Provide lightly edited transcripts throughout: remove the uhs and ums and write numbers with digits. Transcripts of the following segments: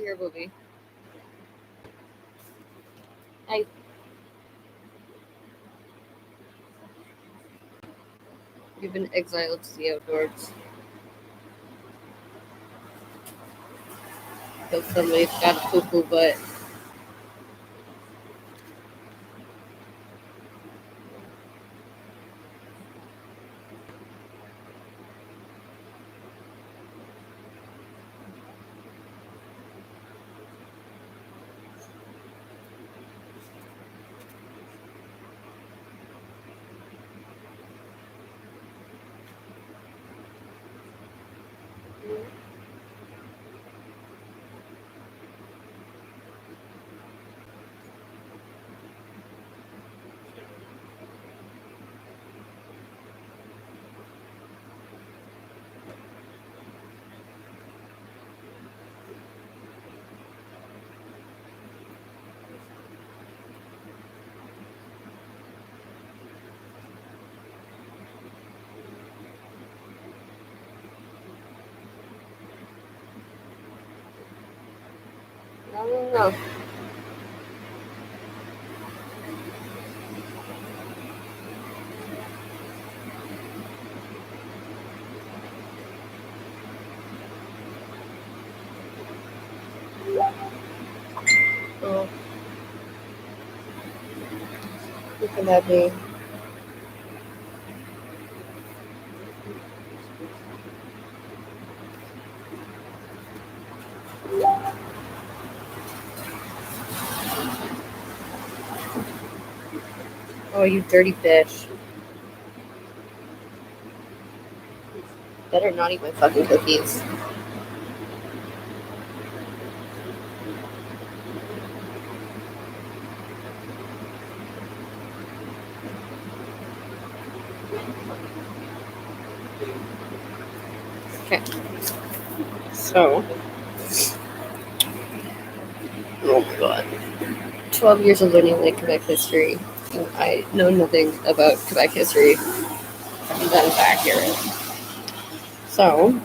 superhero movie. You've been exiled to the outdoors. Because somebody's got a poo-poo butt. I don't know. Oh. Look at that be. Oh, you dirty bitch. Better not eat my fucking cookies. Okay. So. Oh my god. 12 years of learning like Quebec history. I know nothing about Quebec history. That is accurate. So.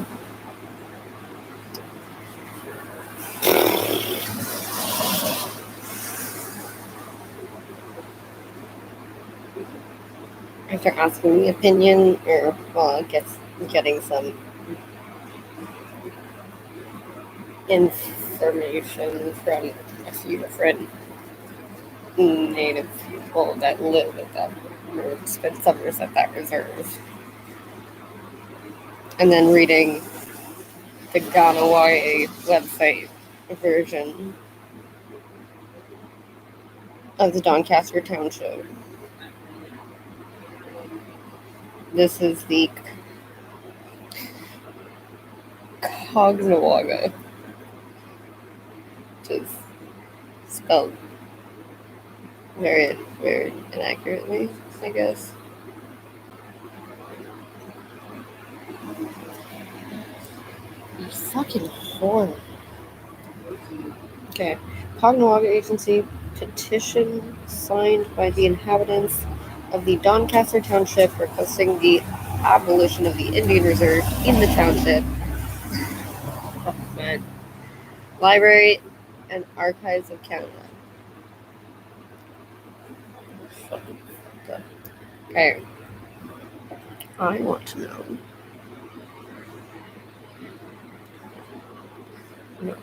After asking the opinion, or, well, I guess getting some information from a few different native people that live at that, or spent summers at that reserve. And then reading the Ganawai website version of the Doncaster Township. This is the Cognawaga, which is spelled very, very inaccurately, I guess. You fucking whore. Okay. Cognawaga Agency petition signed by the inhabitants of the Doncaster Township requesting the abolition of the Indian Reserve in the township. Oh, man. Library and Archives of Canada. Okay. I want to know. No.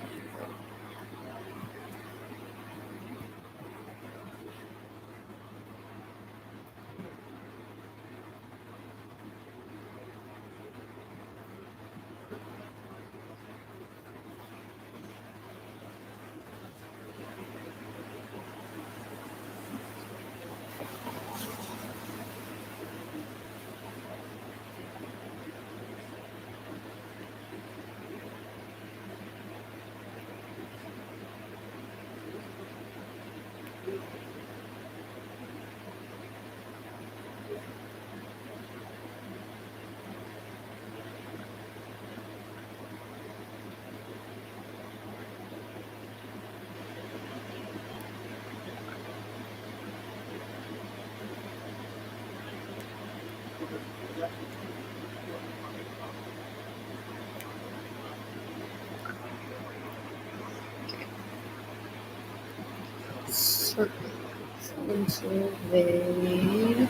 Someone surveyed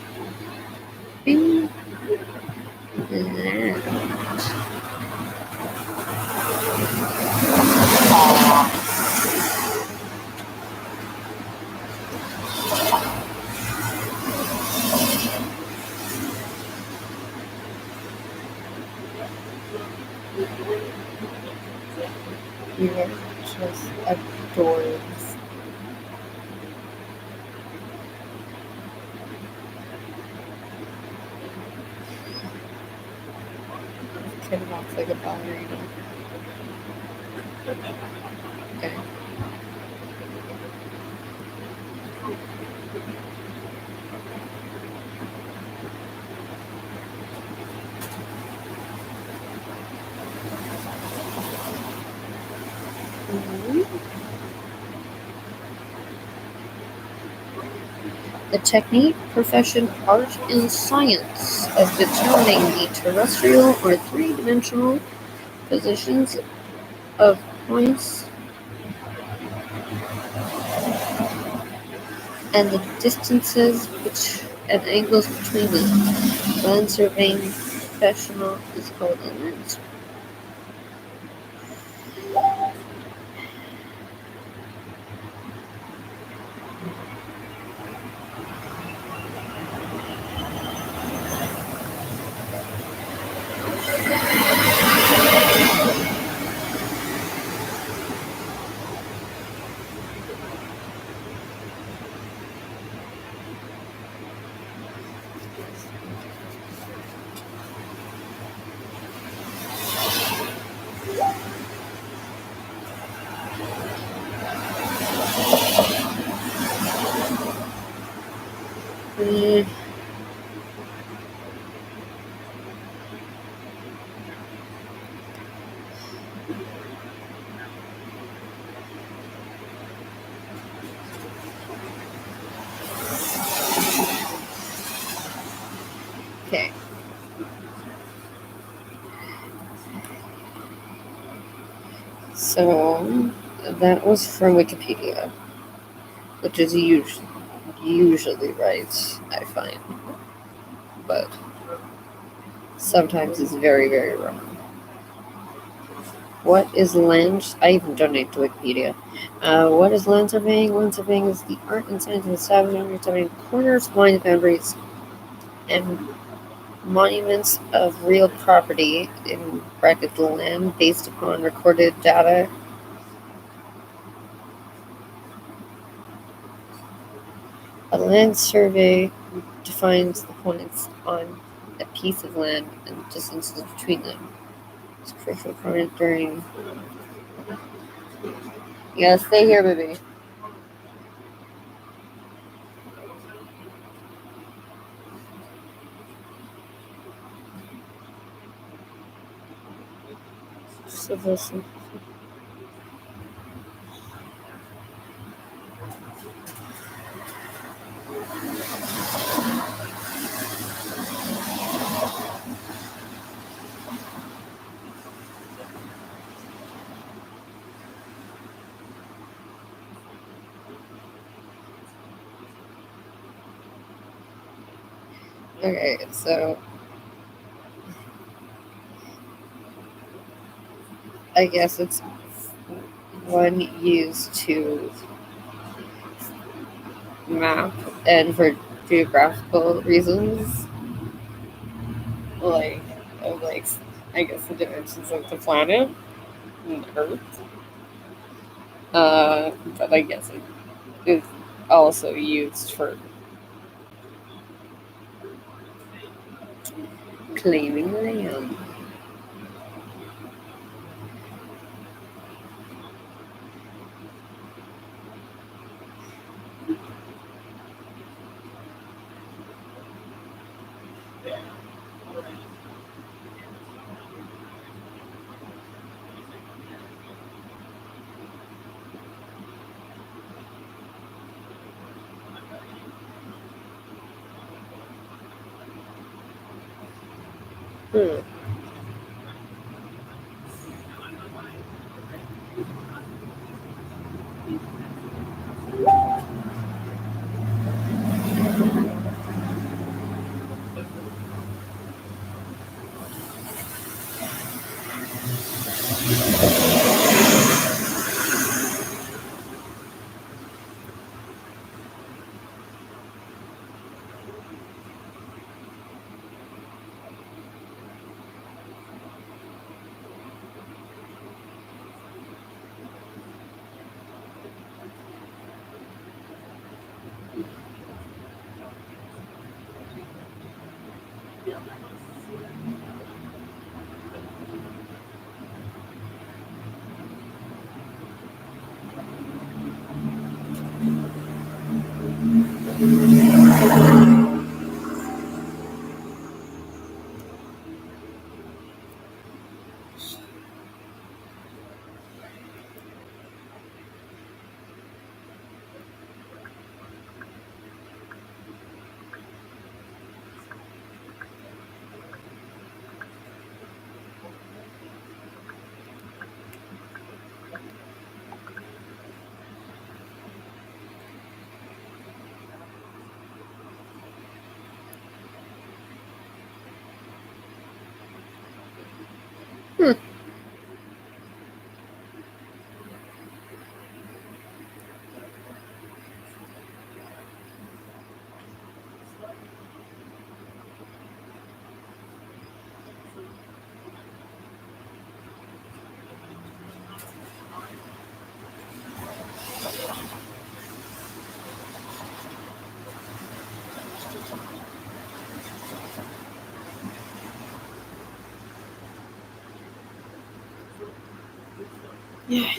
land. You are just outdoors. Kid walks like a ballerina. Okay. The technique, profession, art, and science of determining the terrestrial or three-dimensional positions of points and the distances and angles between them. Land surveying professional is called a land. Mm, Okay. So that was from Wikipedia, which is usually right, I find, but sometimes it's very, very wrong. What is land? I even donate to Wikipedia. What is land surveying? Land surveying is the art and science of establishing corners, lines, boundaries, and monuments of real property in bracket the land based upon recorded data. A land survey defines the points on a piece of land and distances between them. It's crucial point during. Yeah, stay here, baby. So listen. Okay, so I guess it's one used to map and for geographical reasons, like of like I guess the dimensions of the planet and Earth. But I guess it is also used for claiming land. Hmm. Hmm. Yeah.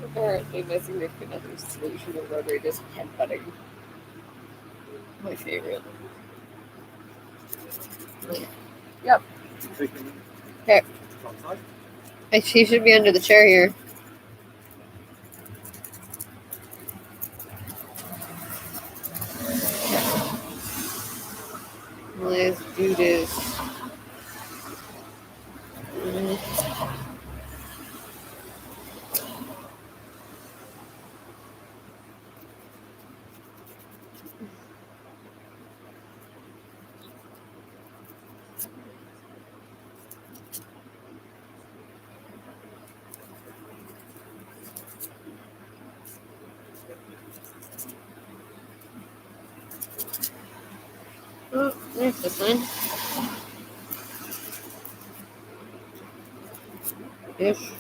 Apparently, my significant other's solution of rotary disc headbutting. My favorite. Yep. Okay. She should be under the chair here. Let's do this. Oh, there's this one. Ish.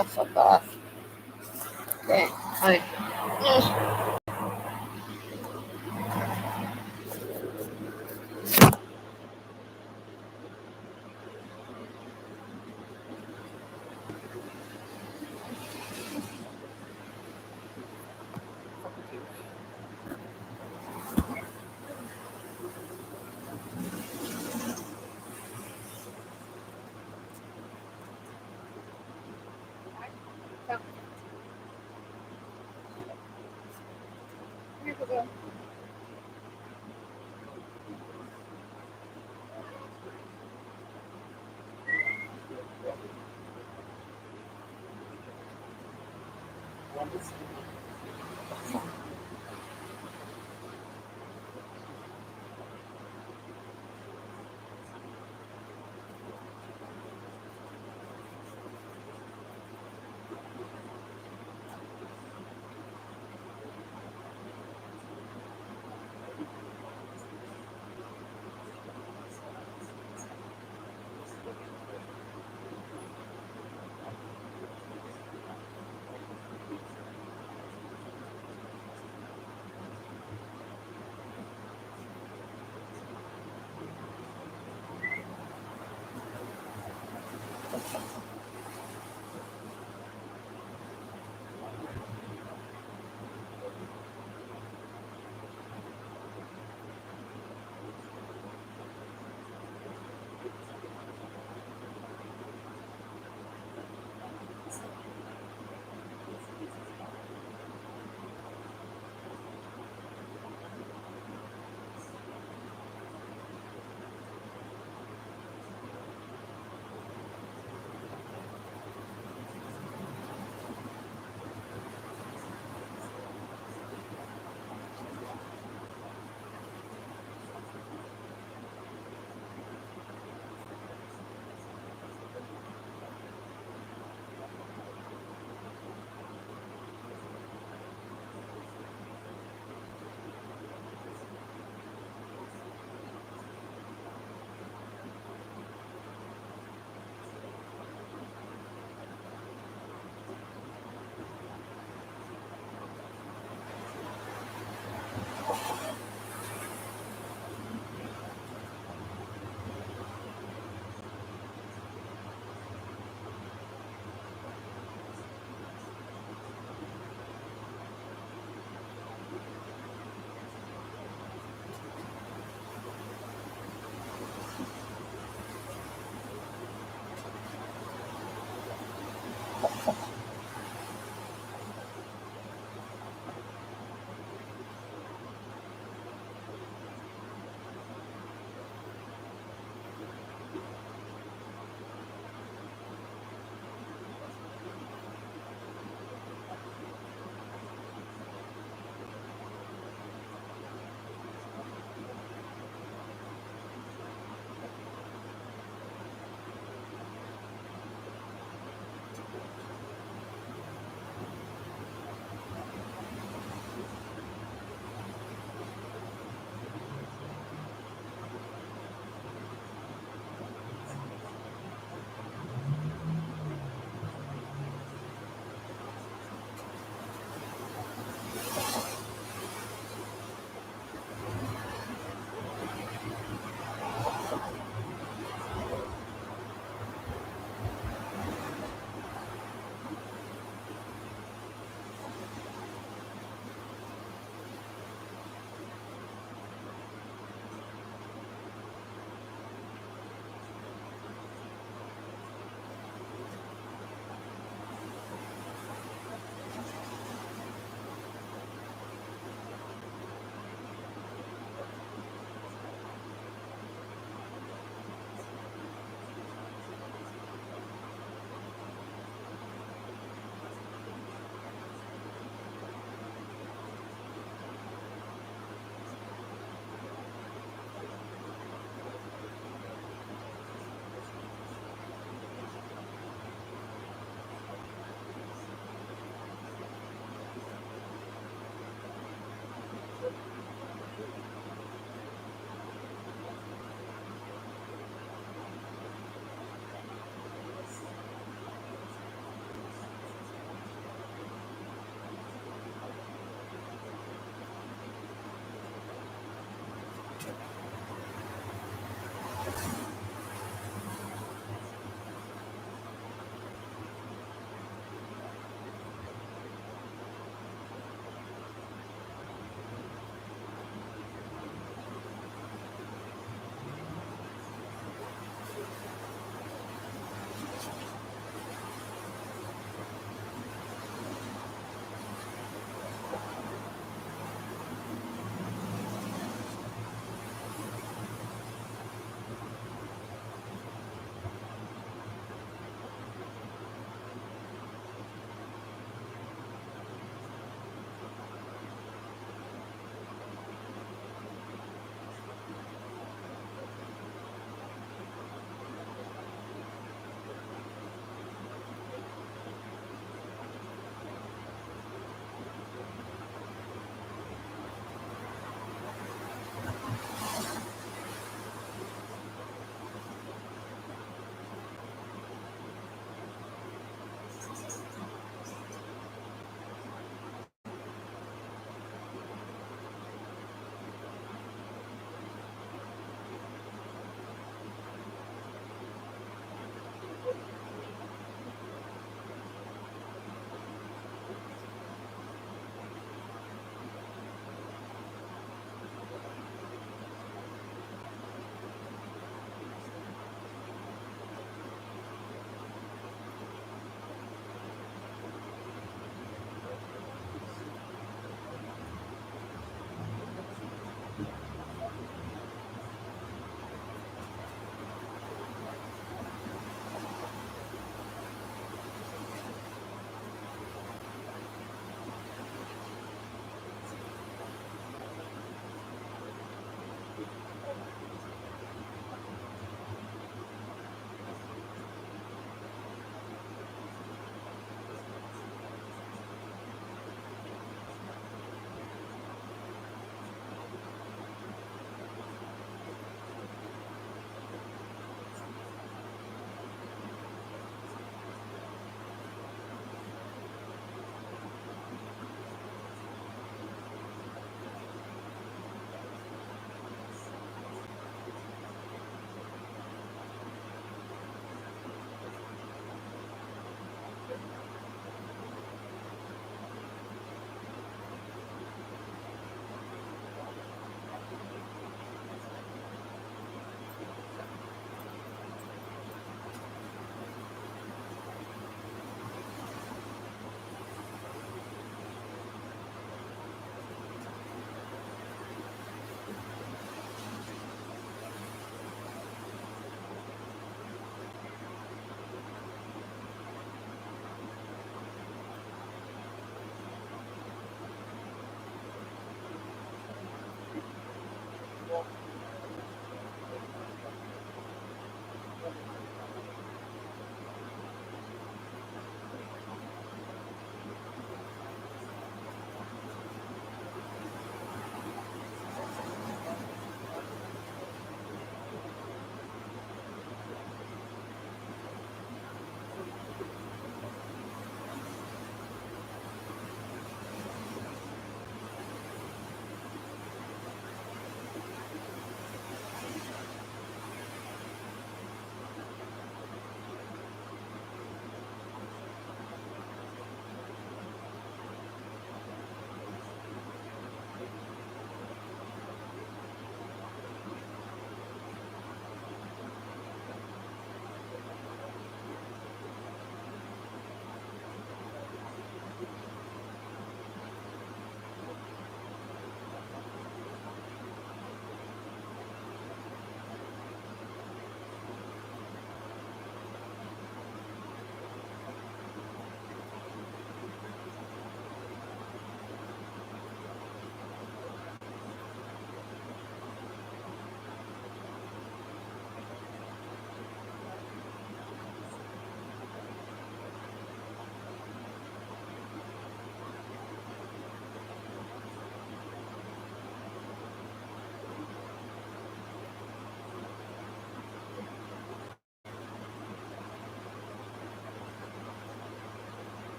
Ah, fuck off. Okay, fine. Here we go.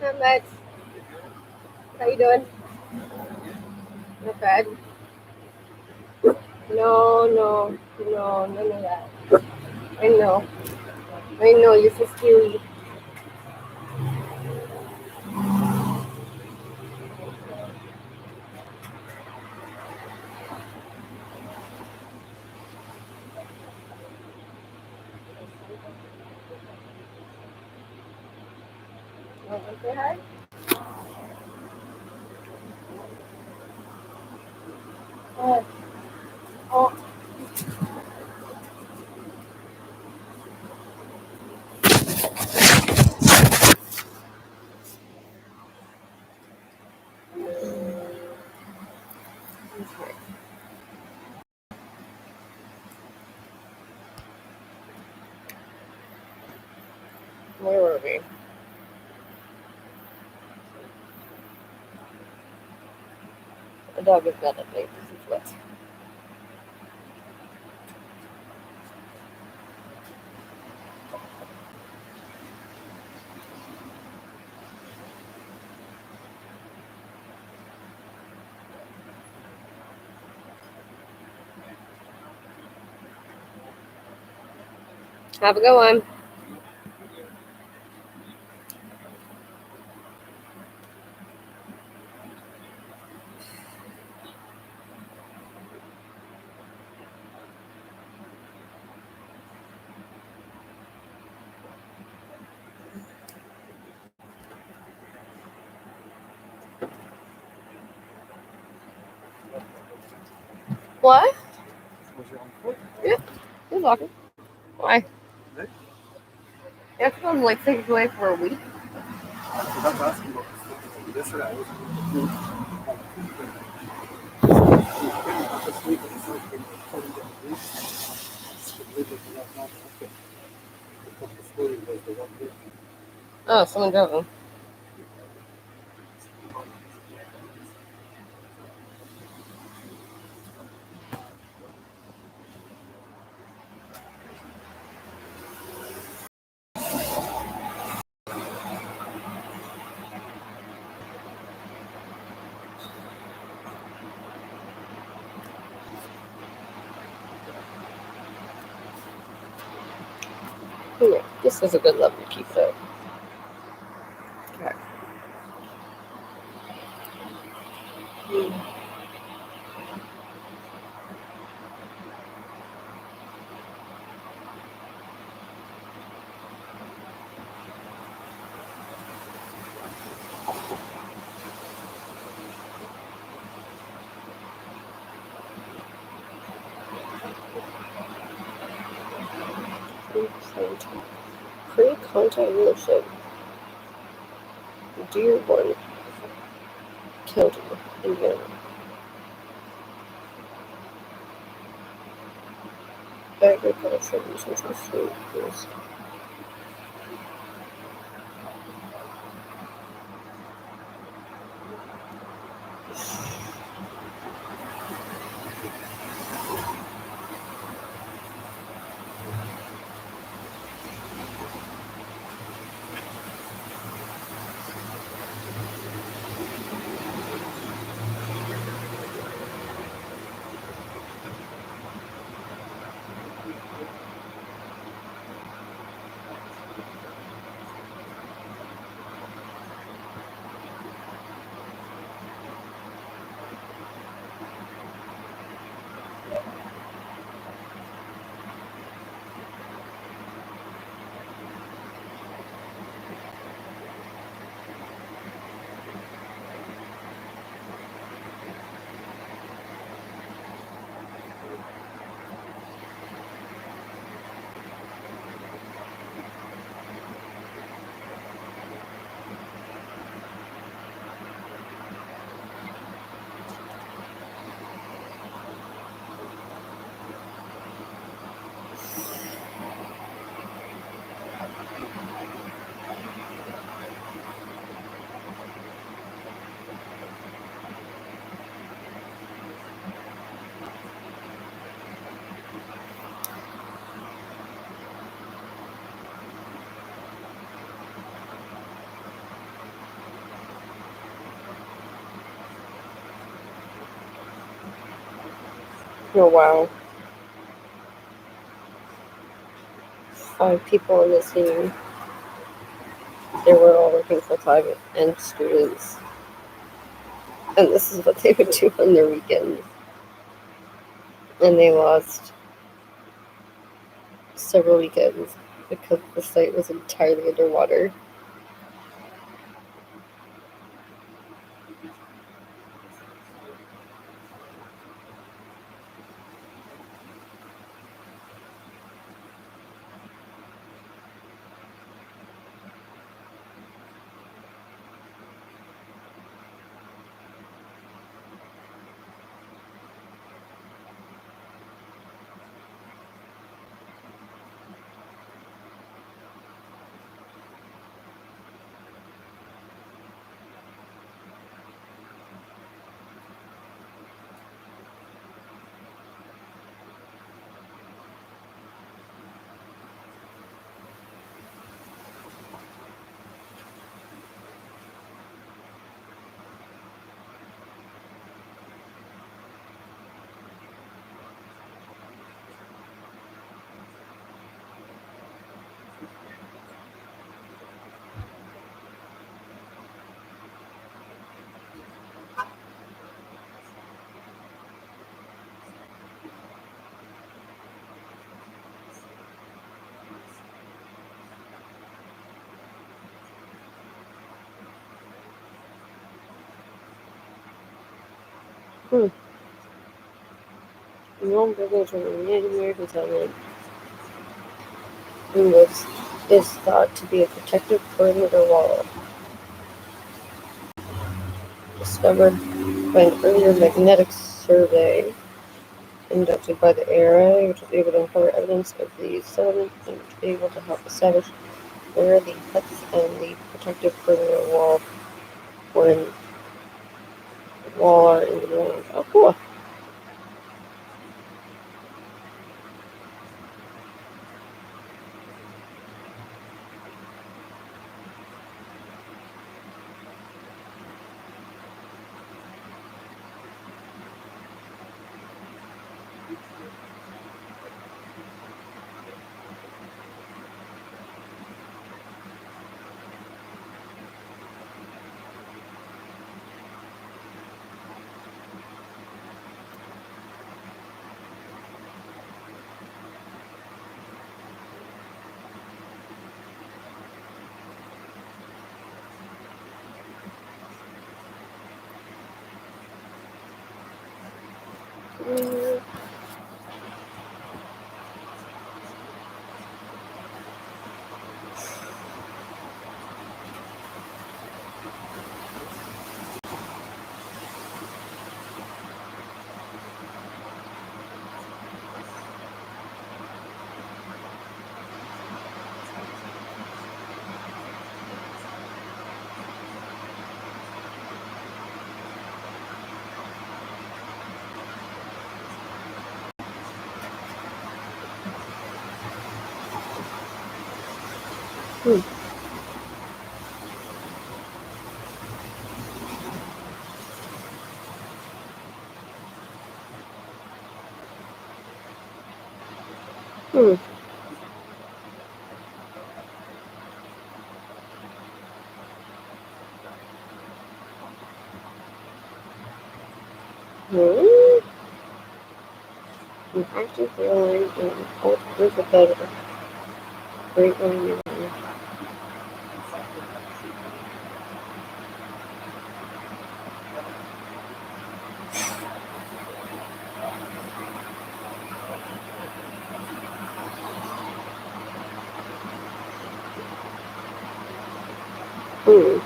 Not much. How you doing? Not bad. No, no, no, none of that. I know. I know, you're so scary. Want to say hi? Uh, oh, okay. Where were we? The dog is bad at night. This is wet. Have a good one. What? Yeah, he's walking. Why? Yeah, because I'm like 6 away for a week. Oh, someone drove him. Yeah, this is a good level to keep though. Okay. Pre-contact dealership. Dearborn County, Indiana. Agriculture resources schools. Oh wow. 5 people on the scene. They were all working full time and students. And this is what they would do on their weekends. And they lost several weekends because the site was entirely underwater. Hmm. No buildings on the Native American settlement and is thought to be a protective perimeter wall discovered by an earlier magnetic survey conducted by the ARA, which was able to uncover evidence of the settlement and to be able to help establish where the huts and the protective perimeter wall are in the land. Oh, cool. Mm, hmm, hmm, hmm. An active airline and fourth group of better. Great line. Hmm.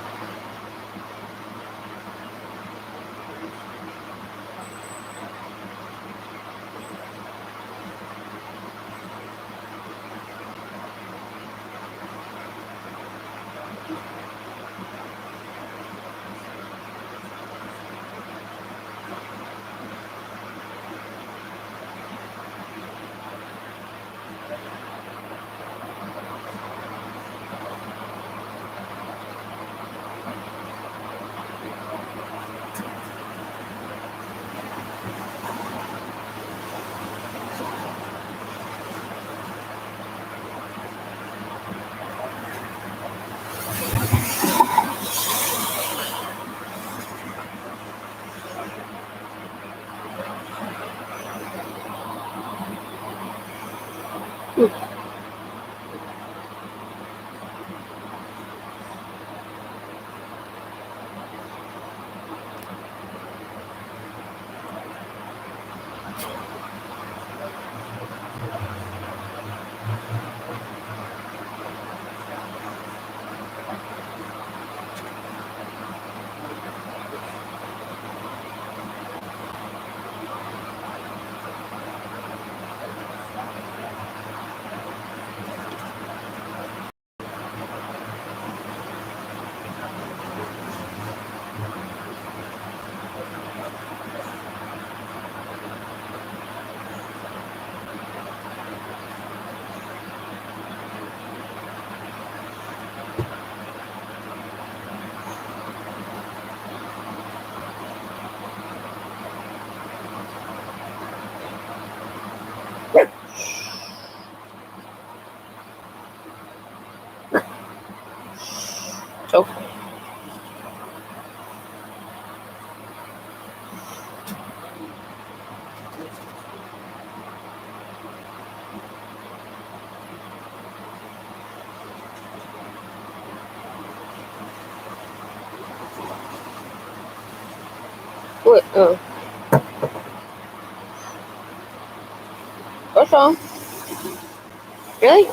So, what? What's wrong? Really?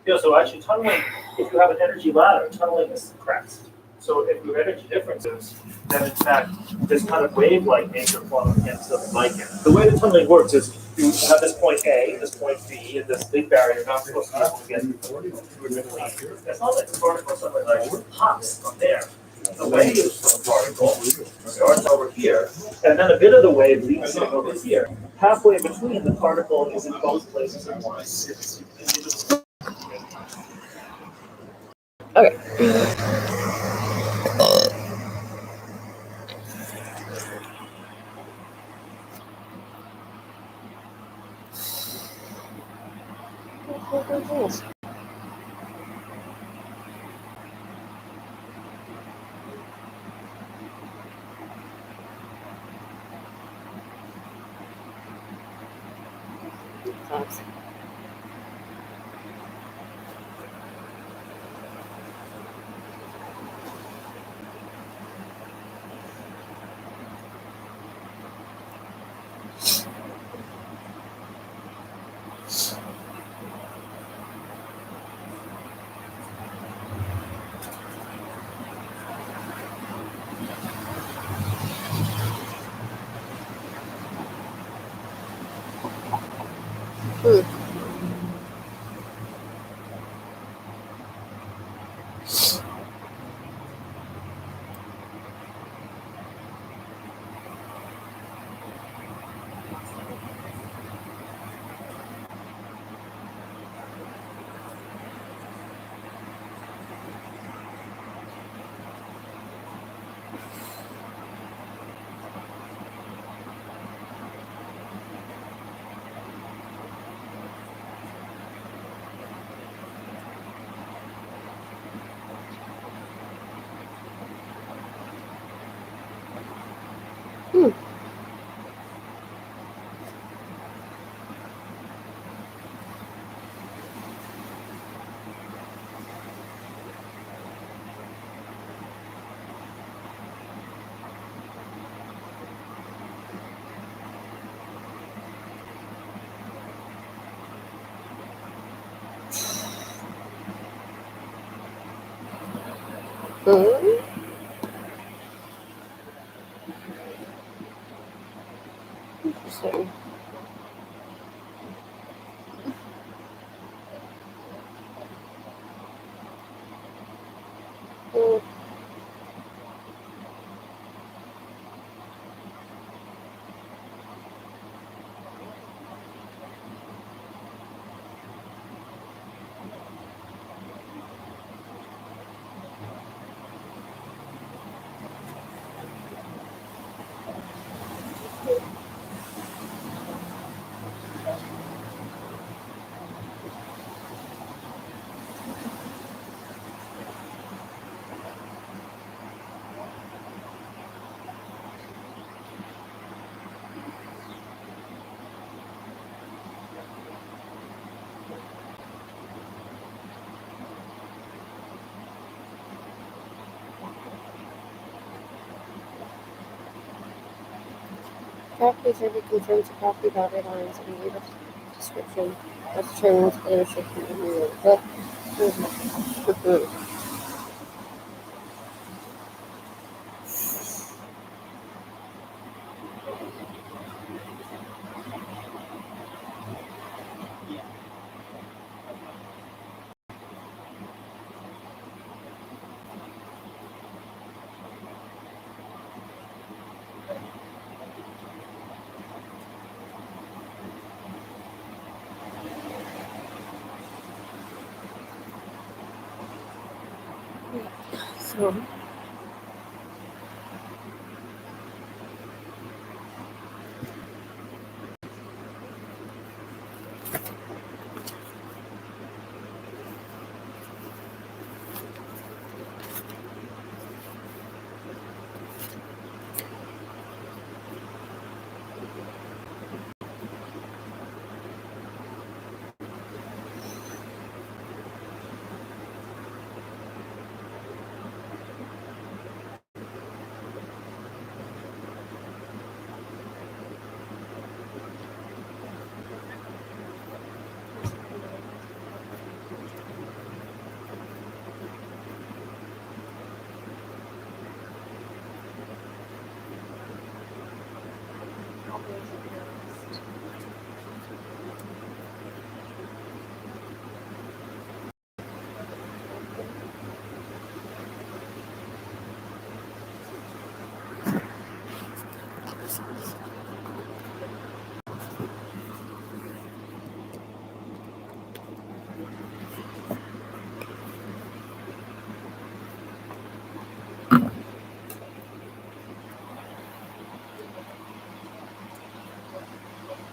Yeah, so actually tunneling, if you have an energy ladder, tunneling is correct. So if you have energy differences, then in fact, this kind of wave-like nature quantum mechanics doesn't like it. The way the tunneling works is you have this point A, this point B, and this big barrier, you're not supposed to be able to get. It's not like the particle suddenly like pops from there. The wave of the particle starts over here, and then a bit of the wave leads in over here. Halfway between, the particle is in both places at once. Okay. So, property survey confirms the property boundary lines and legal description that determines ownership and every but so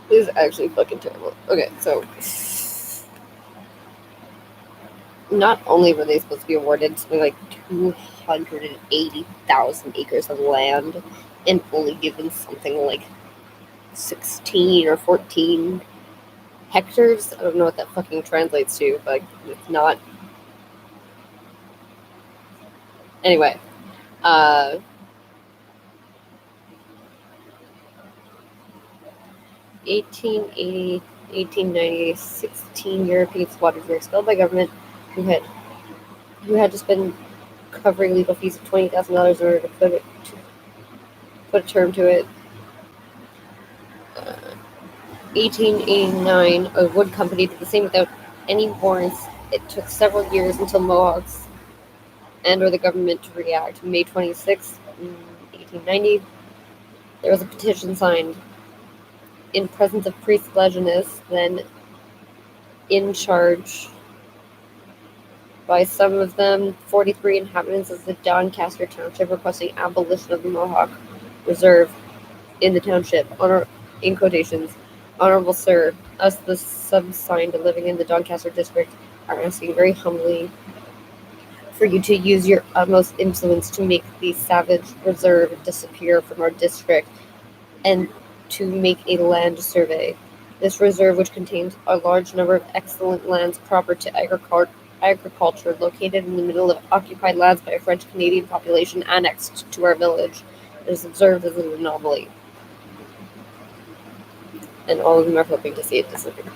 this is actually fucking terrible. Okay, so not only were they supposed to be awarded something like 280,000 acres of land and only given something like 16 or 14 hectares. I don't know what that fucking translates to, but it's not. Anyway, 1880, 1890, 16 European squatters were expelled by government who had to spend covering legal fees of $20,000 in order to put a term to it. 1889, a wood company did the same without any warrants. It took several years until Mohawks and/or the government to react. May 26, 1890, there was a petition signed in presence of priest Legenius, then in charge by some of them 43 inhabitants of the Doncaster township requesting abolition of the Mohawk Reserve in the township. In quotations, Honorable Sir, us the subsigned living in the Doncaster district are asking very humbly for you to use your utmost influence to make the savage reserve disappear from our district and to make a land survey. This reserve, which contains a large number of excellent lands proper to agriculture, located in the middle of occupied lands by a French-Canadian population annexed to our village, is observed as an anomaly. And all of them are hoping to see it disappear.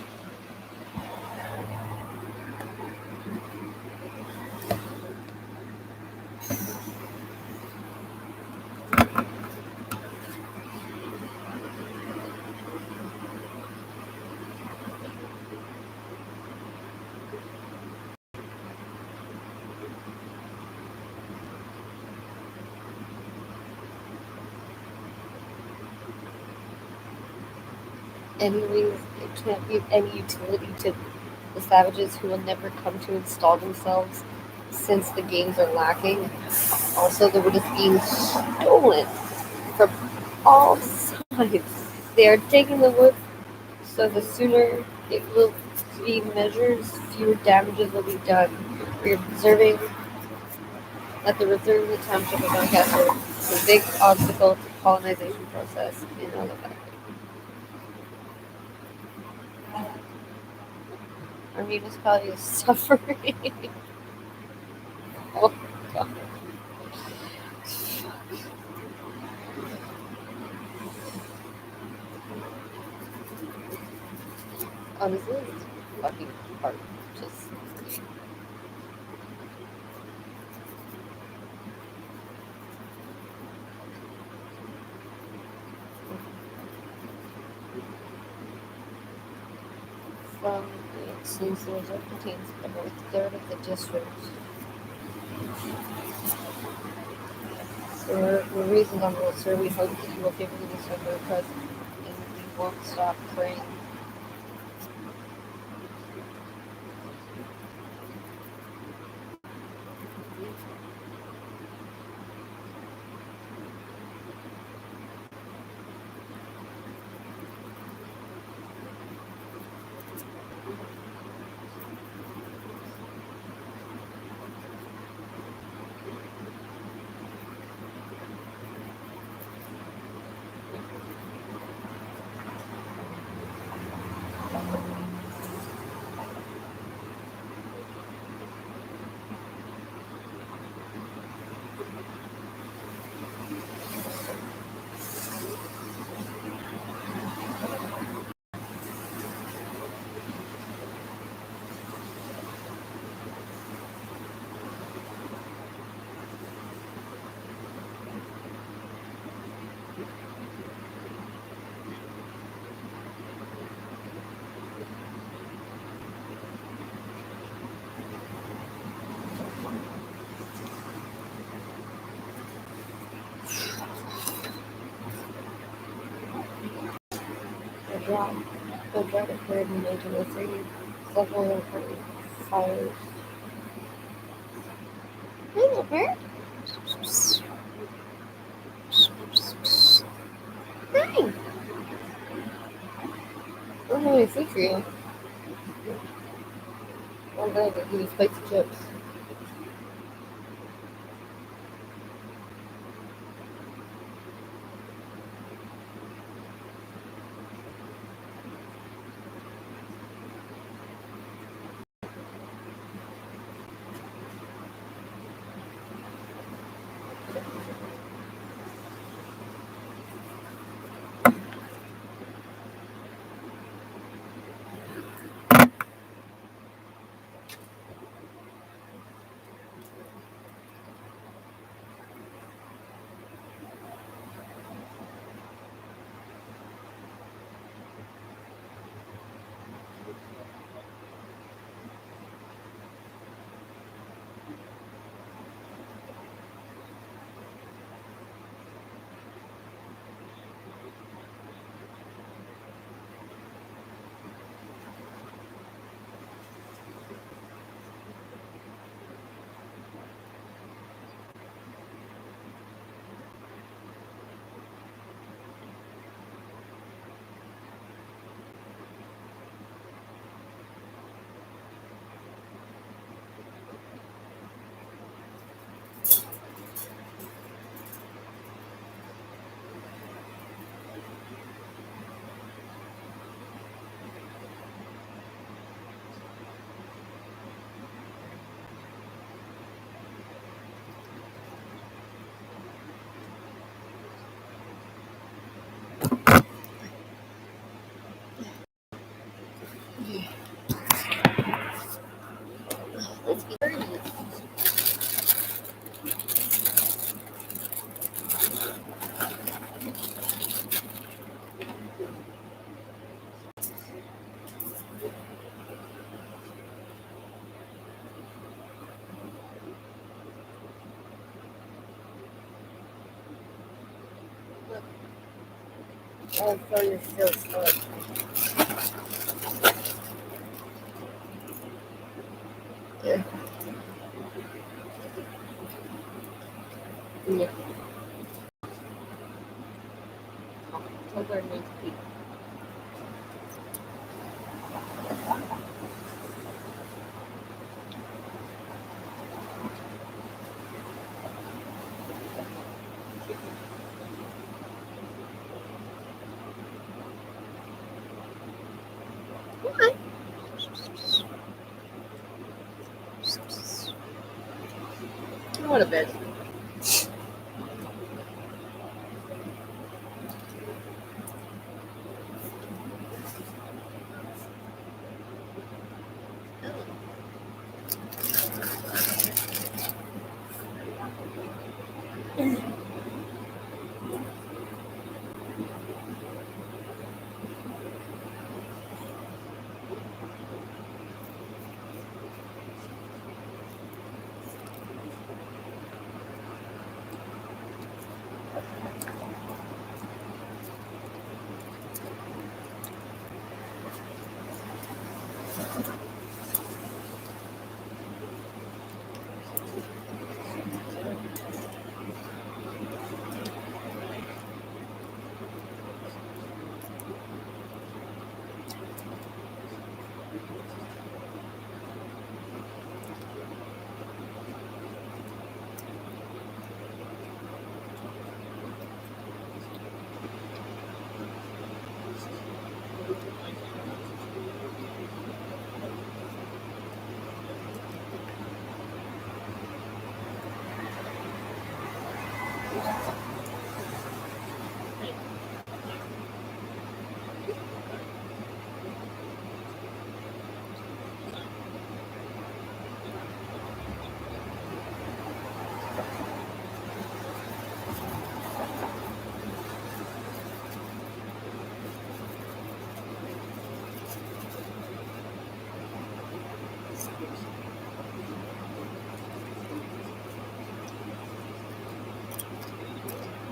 Anyways, it can't be of any utility to the savages who will never come to install themselves since the games are lacking. Also, the wood is being stolen from all sides. They are taking the wood, so the sooner it will be measured, fewer damages will be done. We are observing that the reserve of the township of Doncaster is a big obstacle to the colonization process in Halifax. Our municipality is suffering. Oh god. Honestly, it's fucking hard. Just from the exclusive resort contains about a third of the district. So for reasons on the sir, we hope that you will favorably discover our present and we won't stop praying. The drought, the drought occurred in 1903. Several important fires. Little bird. Hi. What have I food for you? I'm gonna give you spicy chips. Let's get started. I'll throw your first up. Yeah. Yeah. October 19th. Okay. What a bit.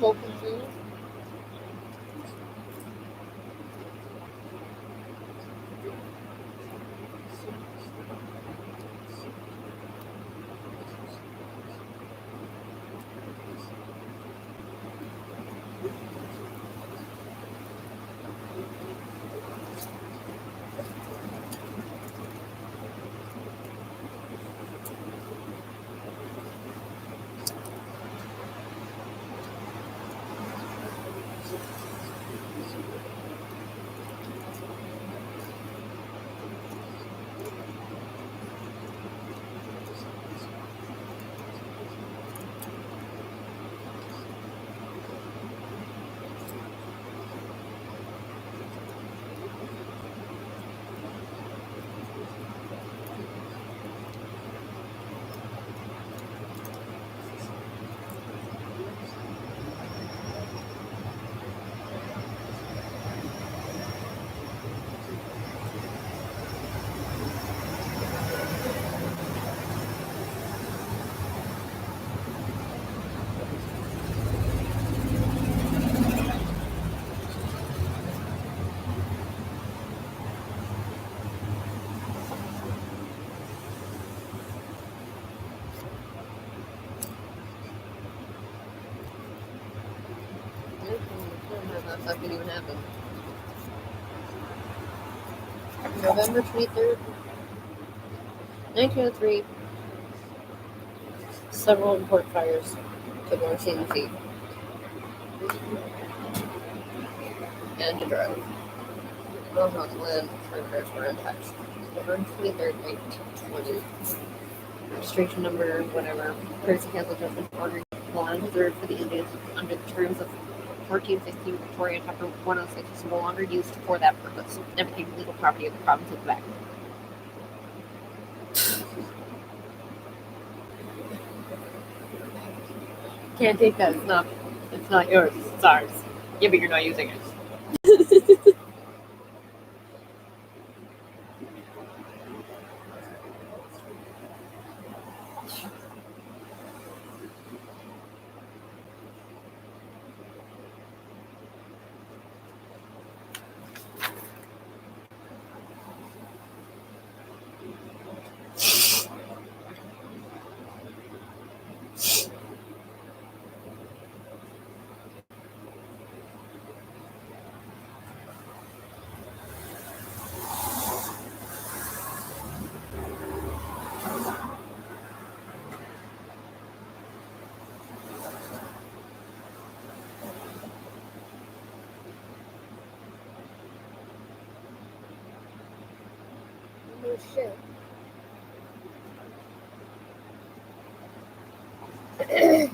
Focus food. That fucking even happen. November 23rd, 1903. Several important fires took on scene feet and to drive. No house land perimeters were untouched. November 23rd, 1920. Registration number, whatever. Courtesy council judgment ordering the land reserved for the Indians under the terms of 1415 Victoria Chapter 106 is no longer used for that purpose and became legal property of the province of Quebec. Can't take that. It's not yours. It's ours. Yeah, but you're not using it. Oh shit. Okay.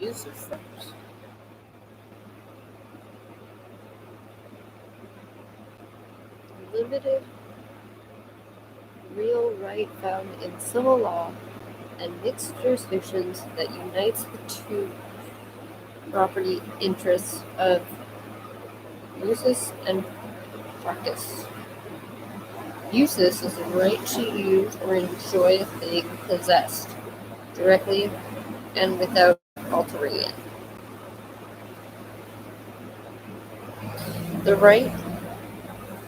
Use of force. Limited real right found in civil law and mixed jurisdictions that unites the two property interests of usus and practice. Usus is the right to use or enjoy a thing possessed, directly and without altering it. The right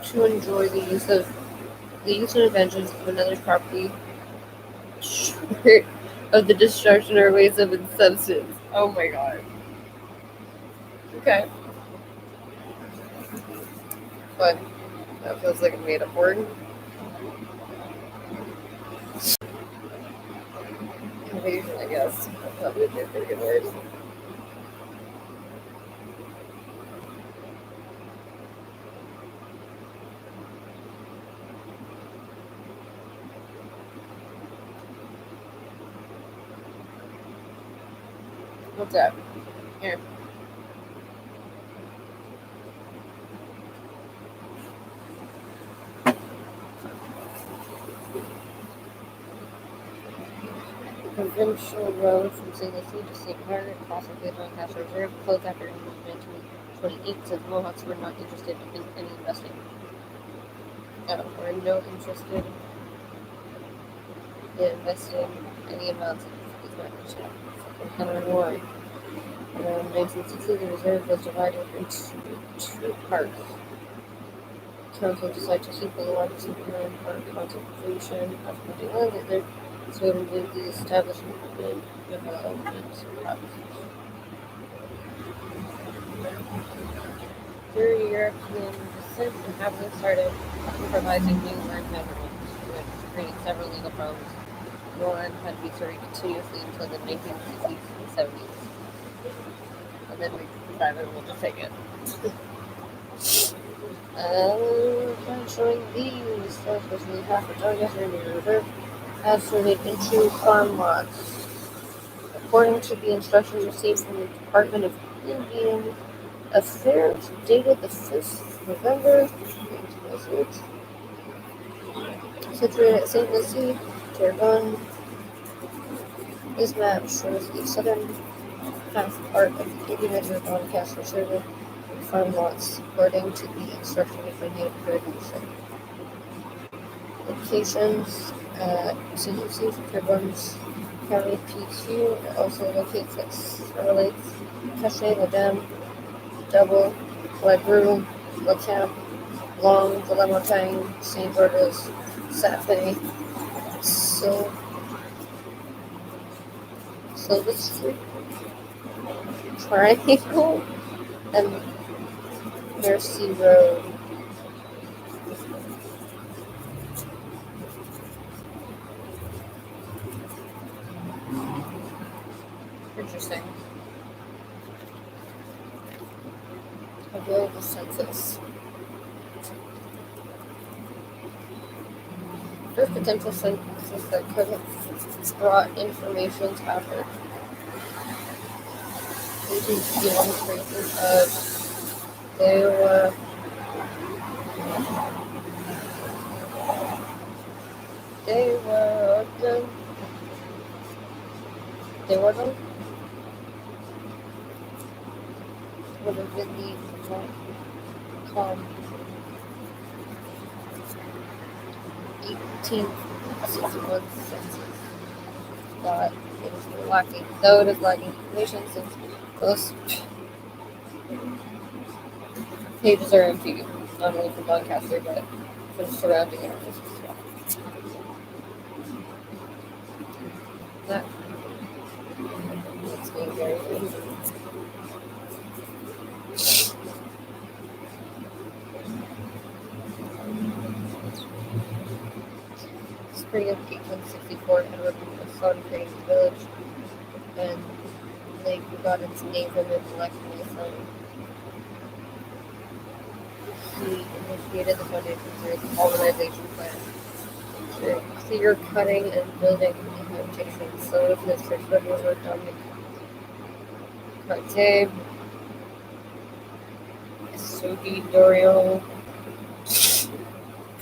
to enjoy the use and advantages of another's property, short of the destruction or waste of its substance. Oh my god. Okay. But That feels like a made up word. Invasion, I guess. That probably would be a pretty good word. What's that? Here. Provincial road from St. Lucie to St. Margaret, possibly Doncaster Reserve, closed after 1928, says Mohawks were not interested in any investing. Were no interested in investing any amounts of these matters. I don't know why. Around 1960, the reserve was divided into two parts. Council decided to keep the largest land for conservation of the land, and so it would the establishment of development practices. Through European descent, inhabitants started improvising new land measurements, which created several legal problems. The land had to be surveyed continuously until the 1960s and 70s. And then we decided we'll just take it. I'm showing these. So especially half of Doncaster Indian Reserve as surveyed into farm lots. According to the instructions received from the Department of Indian Affairs, dated the 5th November 1906, situated at St. Lucie, Terrebonne. This map shows the southern half part of the Indian Reserve Doncaster survey and farm lots according to the instructions from the Affairs. Locations at St. Lucie, Terrebonne's County PQ also locates at Silver Lakes, Cachet, La Dame, Double, La Grue, La Camp, Long, the Lamontagne, St. George's, Safe, Silvestri, Triangle, and Mersey Road. Interesting. Available census. First potential census that could have brought information after beyond traces of they were done would have been the com 1861 census, but it is lacking. Though it is lacking information since most pages are empty, not only for Doncaster but for the surrounding areas as well. That makes me very angry. Spring of 1864, Edward was son created the village, and Lake got its name from his election of the son. He initiated the foundation through his colonization plan, through clear cutting and building habitations. So if his first was worked on the Carte, Sugi, Doriel,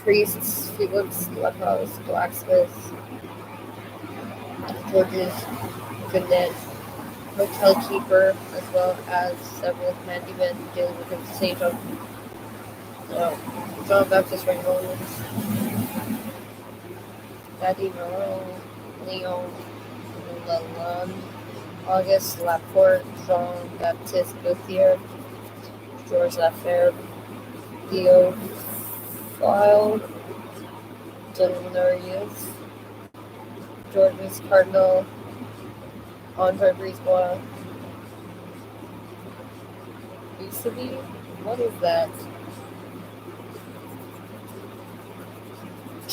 priests, Felix, lepers, blacksmiths, George's Goodnet, hotel keeper, as well as several handymen dealing with him, St. John Baptist Reynolds, Daddy Moreau, Leon Lalonde, Auguste Laporte, Jean Baptiste Gauthier, George Lafayette, Theo File, Denarius, Georges Cardinal, Andre Brisebois, Usaby? What is that?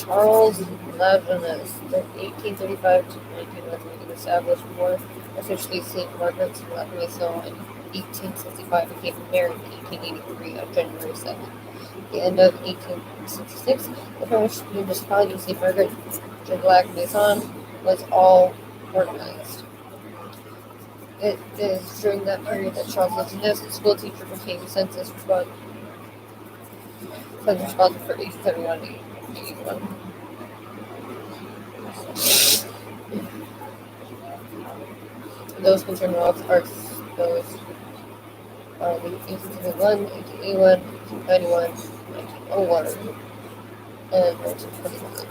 Charles Levinus, the 1835 to 1919 established more officially St. Margaret's in Latin so in 1865 became married in 1883 on January 7th. At the end of 1866, the French municipality of St. Margaret de Lac Maison was all organized. It is during that period that Charles Levinus, a school teacher, became census respondent for 1871 to 1881. Those concerned rocks are exposed in 1871, 1881, 1891, 1901, and 1929.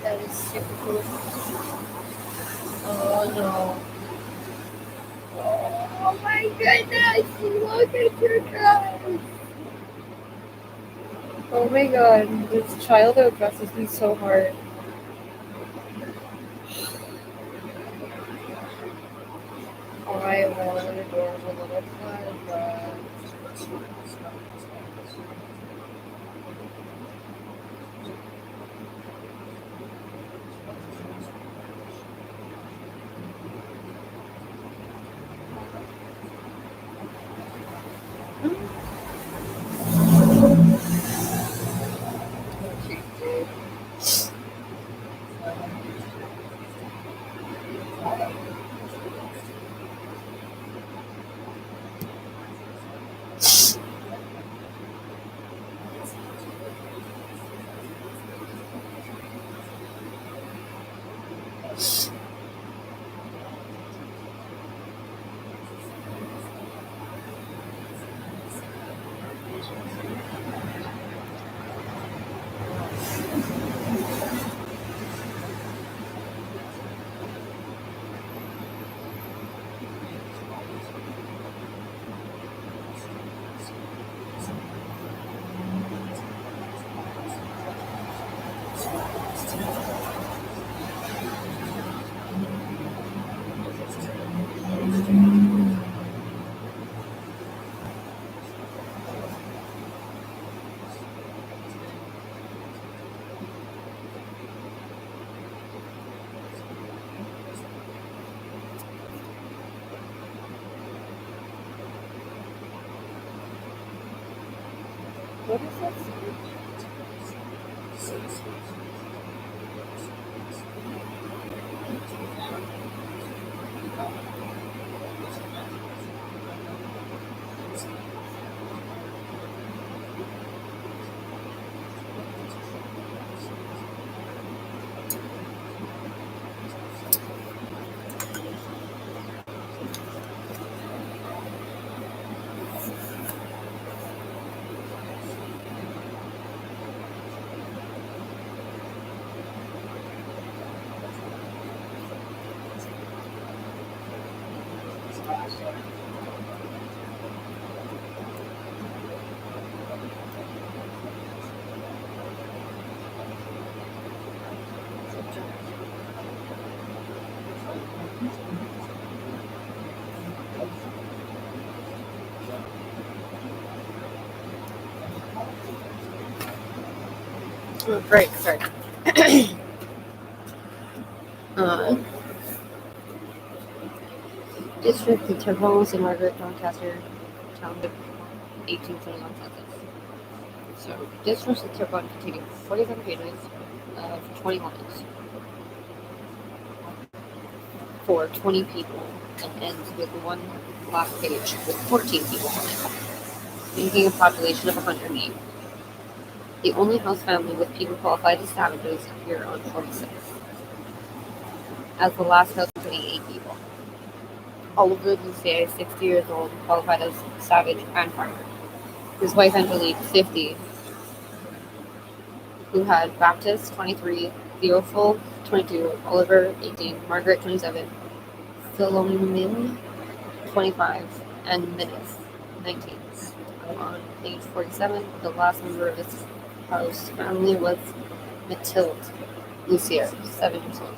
That is super cool. Oh no. Oh my goodness! Look at your dress! Oh my god, this child that dresses me so hard. I want an adorable little plaid dress. What is that? Right, sorry. District, the Terpolis and Margaret Doncaster Township, 1821 census. So, districts of Terrebonne containing 47 pages of 20 lines for 20 people and ends with one last page with 14 people on it, making a population of 108. The only house family with people qualified as savages appear on 46, as the last house containing 8 people. Oliver Lucier, 60 years old, qualified as savage and farmer. His wife Angelique, 50, who had Baptist, 23, Theophil, 22, Oliver, 18, Margaret, 27, Philomene, 25, and Minith, 19. On page 47, the last member of his house family was Mathilde Lucier, 7 years old.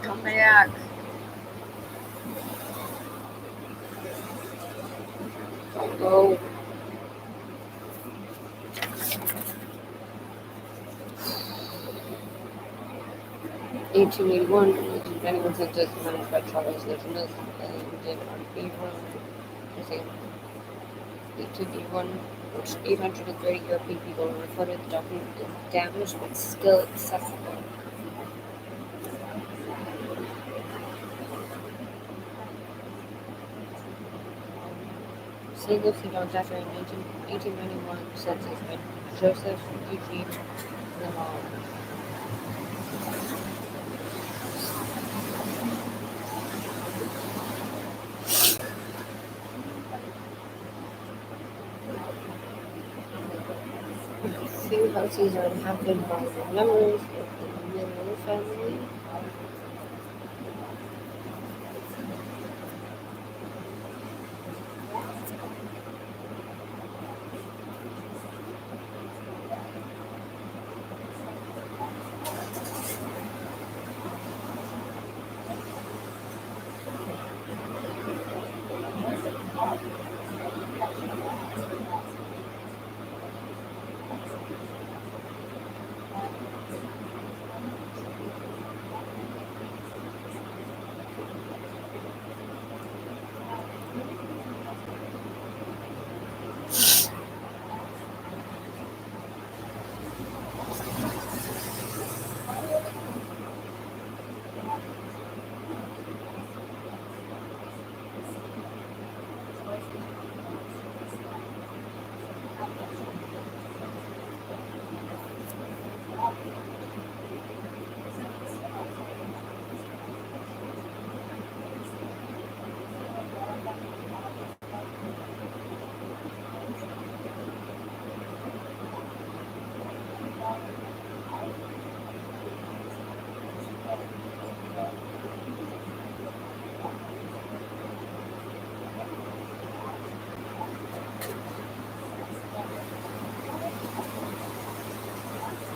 Come back. Don't go. In 1881, anyone census managed by Charles Nationalist and did on April 1881, which 830 European people were reported. The document is damaged but still accessible. St. Lucie, Doncaster in 1891 census by Joseph Eugene Lamar. Few houses are inhabited by the members of the Miller family.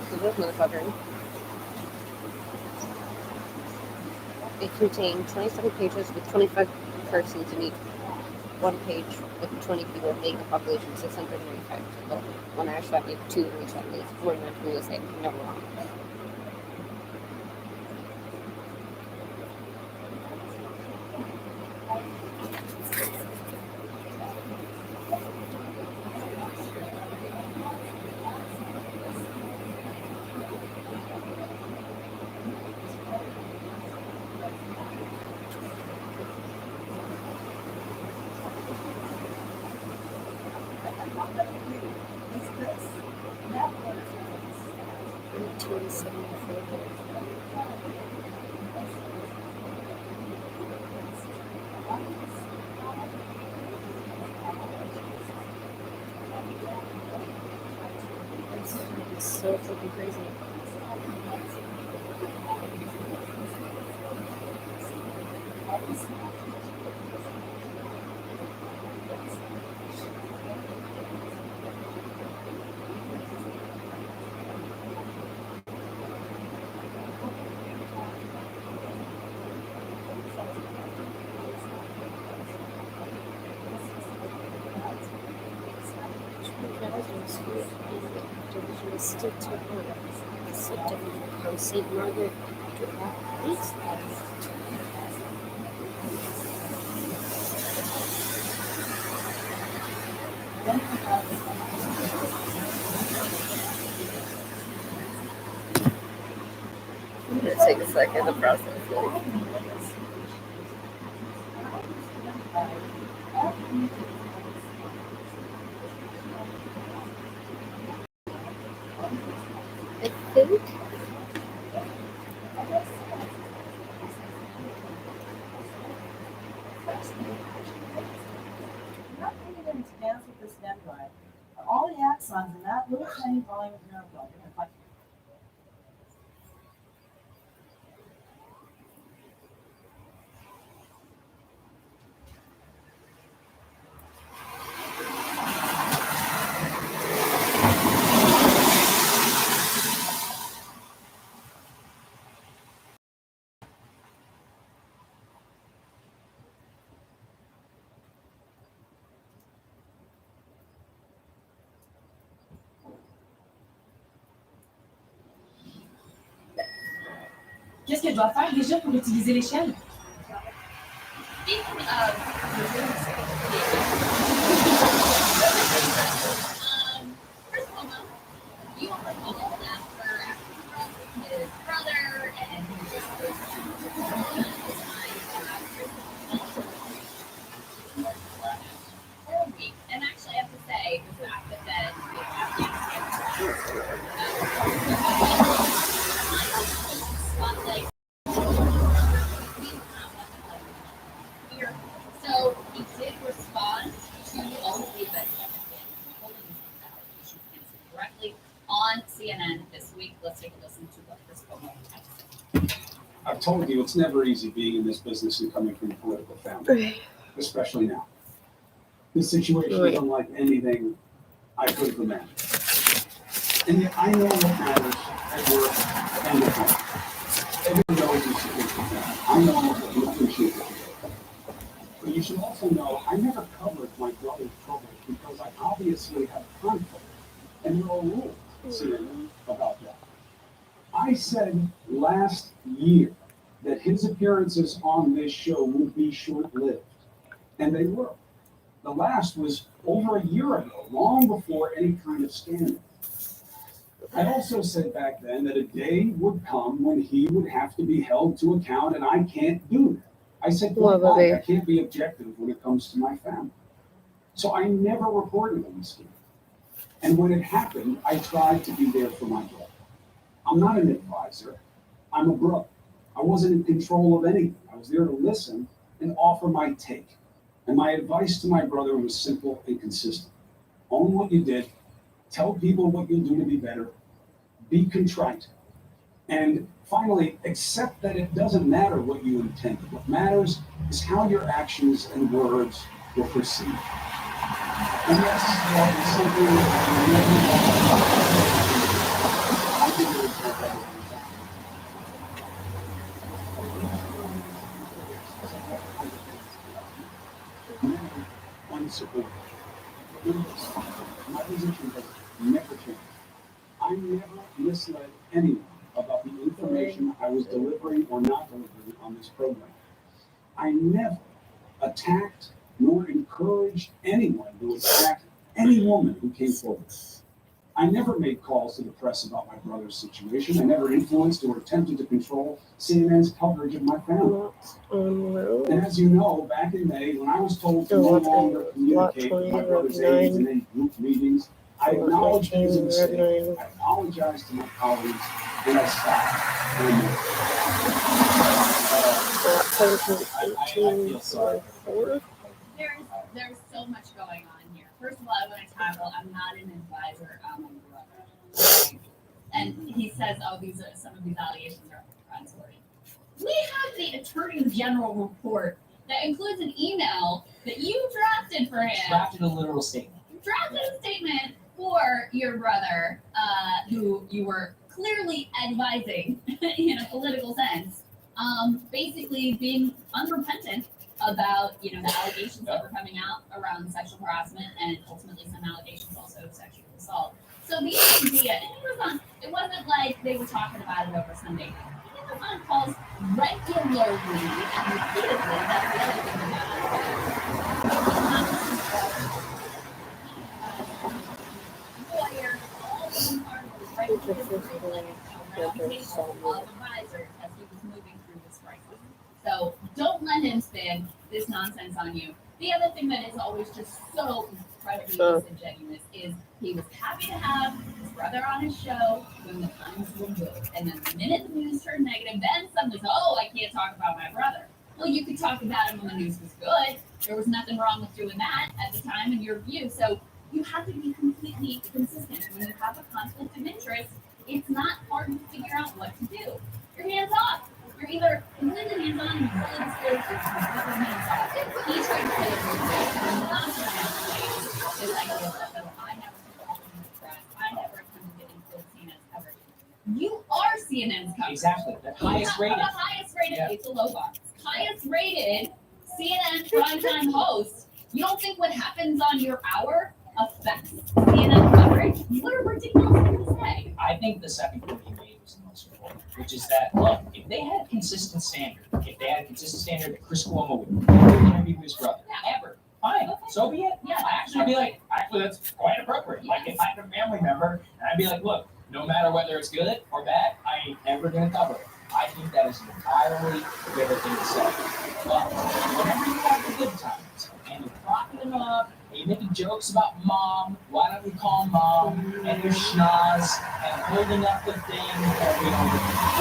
So this motherfucker. It contained 27 pages with 25 persons in each one page with 20 people, making a population of 695. Well, one Irish family, 2 English families, 49 from the USA. Never wrong. It's so fucking crazy. Still to work. Sit down on St. Margaret Drive. I'm gonna take a second to process it. I think Not getting them to dance with this dendrite. All the axons in that little tiny volume of neuropil. Qu'est-ce que je dois faire déjà pour utiliser l'échelle? You are recall that for his brother and he just was for a week. And actually, I have to say, the fact that then here. So he did respond to all of the events that have been holding these allegations directly on CNN this week. Let's take a listen to what Chris Cuomo had to say. I've told you it's never easy being in this business and coming from a political family, especially now. This situation is unlike anything I could have imagined. And yet I know what matters at work and at home. Everyone knows it's a good thing. I know that you appreciate it. But you should also know I never covered my brother's troubles because I obviously have conflict. And there are rules about that. I said last year that his appearances on this show would be short-lived. And they were. The last was over a year ago, long before any kind of scandal. I also said back then that a day would come when he would have to be held to account, and I can't do that. I said, I can't be objective when it comes to my family. So I never reported on this. And when it happened, I tried to be there for my brother. I'm not an advisor. I'm a brother. I wasn't in control of anything. I was there to listen and offer my take. And my advice to my brother was simple and consistent. Own what you did. Tell people what you'll do to be better. Be contrite. And finally, accept that it doesn't matter what you intended. What matters is how your actions and words were perceived. And yes, that is something I think it was unsupported. My position has never changed. I never misled anyone about the information I was delivering or not delivering on this program. I never attacked nor encouraged anyone to attack any woman who came forward. I never made calls to the press about my brother's situation. I never influenced or attempted to control CNN's coverage of my family. And as you know, back in May, when I was told to no longer communicate with my brother's aides in any group meetings, I acknowledged it was a mistake. I apologized to my colleagues, and I stopped. I feel sorry. There's so much going on here. First of all, I want to tackle, I'm not an advisor, I'm a brother. Okay? And he says, oh, some of these allegations are untrustworthy. We have the Attorney General report that includes an email that you drafted for him. Drafted a literal statement. Drafted a statement for your brother, who you were clearly advising in a political sense, basically being unrepentant about the allegations that were coming out around sexual harassment and ultimately some allegations also of sexual assault. assault. So the idea, and it wasn't like they were talking about it over Sunday. He was on calls regularly and repeatedly. That's the other thing lawyer, all being part of the regular reputation of advisors as he was moving through this crisis. So don't let him spin this nonsense on you. The other thing that is always just so incredibly disingenuous is he was happy to have his brother on his show when the times were good. And then the minute the news turned negative, then suddenly, oh, I can't talk about my brother. Well, you could talk about him when the news was good. There was nothing wrong with doing that at the time in your view. So you have to be completely consistent. When you have a conflict of interest, it's not hard to figure out what to do. You're hands off. You're either completely hands on and fully disclosed or completely hands off. He's going to play it and not going to play this idea that I never took off in the press. I never attempted to influence CNN's coverage. You are CNN's coverage. Exactly. The highest rated. The highest rated. It's a low bar. Highest rated CNN primetime host. You don't think what happens on your hour affects CNN coverage? What a ridiculous thing to say. I think the second point you made was the most important, which is that, look, if they had a consistent standard, that Chris Cuomo would never interview his brother, ever, fine, so be it. Yeah, I actually be like, that's quite appropriate. Like, if I had a family member, and I'd be like, look, no matter whether it's good or bad, I ain't ever going to cover it. I think that is an entirely fair thing to say. But whenever you have the good times, and you're propping them up, and you're making jokes about mom, why don't we call mom, and your schnoz, and holding up the thing, and we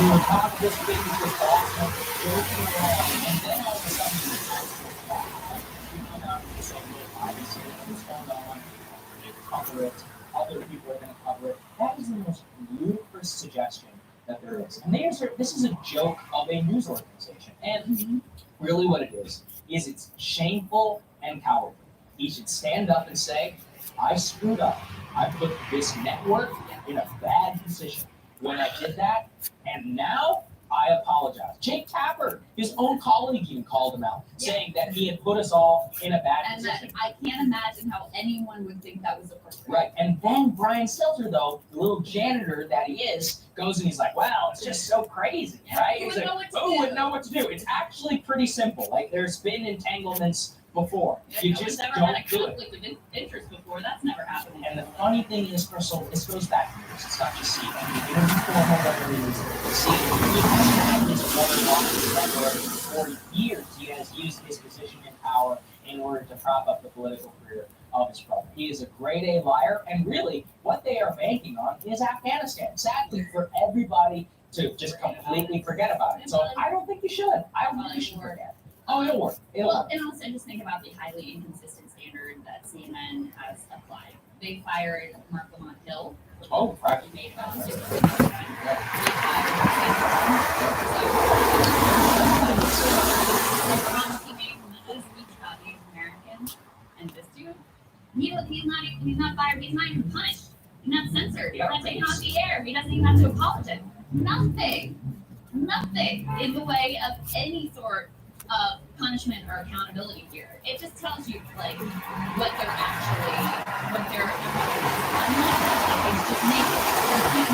were top of this thing with awesome, joking around, and then all of a sudden you come out and say, obviously what's going on, you cover it, other people are going to cover it. That is the most ludicrous suggestion that there is. And this is a joke of a news organization. And really what it is it's shameful and cowardly. He should stand up and say, I screwed up. I put this network in a bad position when I did that, and now I apologize. Jake Tapper, his own colleague, even called him out, saying that he had put us all in a bad position. I can't imagine how anyone would think that was appropriate. Right, and then Brian Stelter, though, the little janitor that he is, goes and he's like, wow, it's just so crazy, right? He's like, who would know what to do? It's actually pretty simple. Like, there's been entanglements before. You just never don't had a do it. conflict of interest before. That's never happened. And the funny thing is, Crystal, this goes back years. It's not just CNN. You know, before CNN, he has had his water office for years. He has used his position in power in order to prop up the political career of his brother. He is a grade A liar, and really, what they are banking on is Afghanistan. Sadly, for everybody to just completely forget about it. So I don't think you should. I don't think you should forget. Oh, it'll work. And also just think about the highly inconsistent standard that CNN has applied. They fired Mark Lamont Hill. Oh, right. He made about 60%. They fired he made his speech about Native Americans and this dude. He's not fired. He's not even punished. He's not censored. He's not taken off the air. He doesn't even have to apologize. Nothing in the way of any sort of punishment or accountability here. It just tells you like what they're it's just naked. He's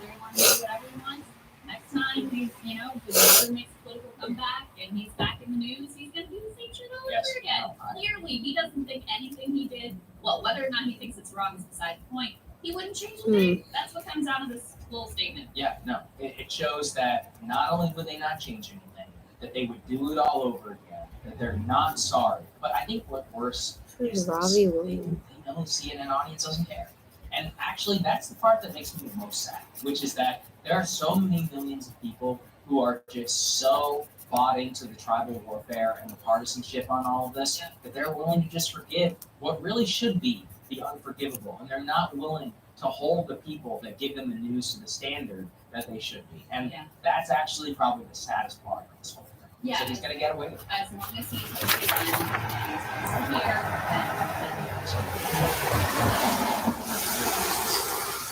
they want to do whatever he wants. Next time he's, the brother makes a political comeback and he's back in the news, he's gonna do the same shit all over again. Clearly he doesn't think anything he did, well, whether or not he thinks it's wrong is beside the point. He wouldn't change a thing. That's what comes out of this little statement. Yeah, no. It shows that not only would they not change anything, that they would do it all over again, that they're not sorry. But I think what's worse is Robbie the Williams. CNN audience doesn't care. And actually, that's the part that makes me the most sad, which is that there are so many millions of people who are just so bought into the tribal warfare and the partisanship on all of this that they're willing to just forgive what really should be the unforgivable, and they're not willing to hold the people that give them the news to the standard that they should be. And that's actually probably the saddest part of this whole thing. Yeah. So he's going to get away with it. As long as he's here, then.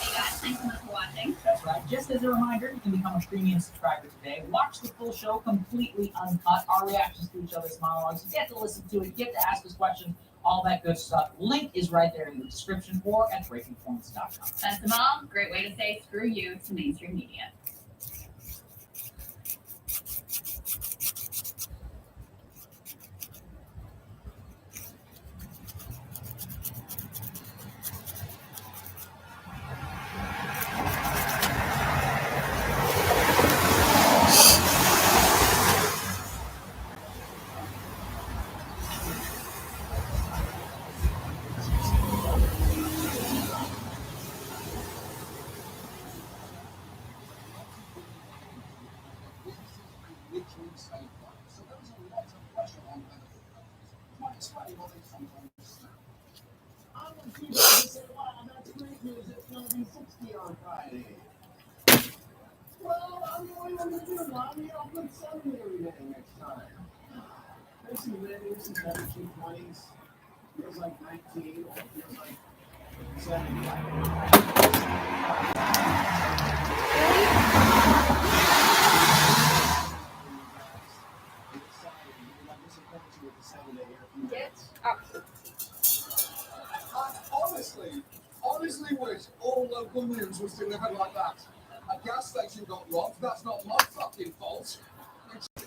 Hey guys. Thanks so much for watching. That's right. Just as a reminder, you can become a premium subscriber today. Watch the full show completely uncut. Our reactions to each other's monologues. You get to listen to it. You get to ask us questions. All that good stuff. Link is right there in the description or at breakingpoints.com. Best of all, great way to say screw you to mainstream media. Well, I'm the only one to do it, Mommy. I'll put something every day next time. There's some minutes and 1720s. Feels like 19, or feels like 70. Get up. I honestly wish all local news was delivered like that. A gas station got robbed, that's not my fucking fault.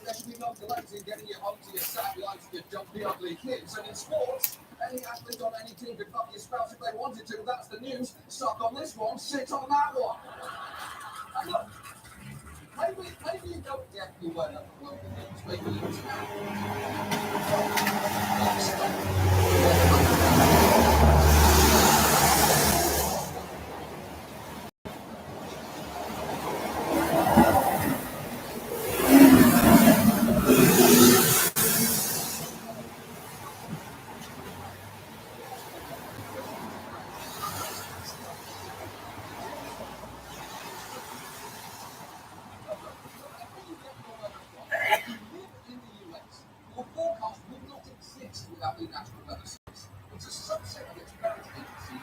There should be no delays in getting you home to your satellites, your dumpy, ugly kids. And in sports, any athlete on any team could fuck your spouse if they wanted to. That's the news. Suck on this one, sit on that one. And look, maybe you don't get me where the local news. Maybe you just without the natural weather source. It's a subset of its parent agency.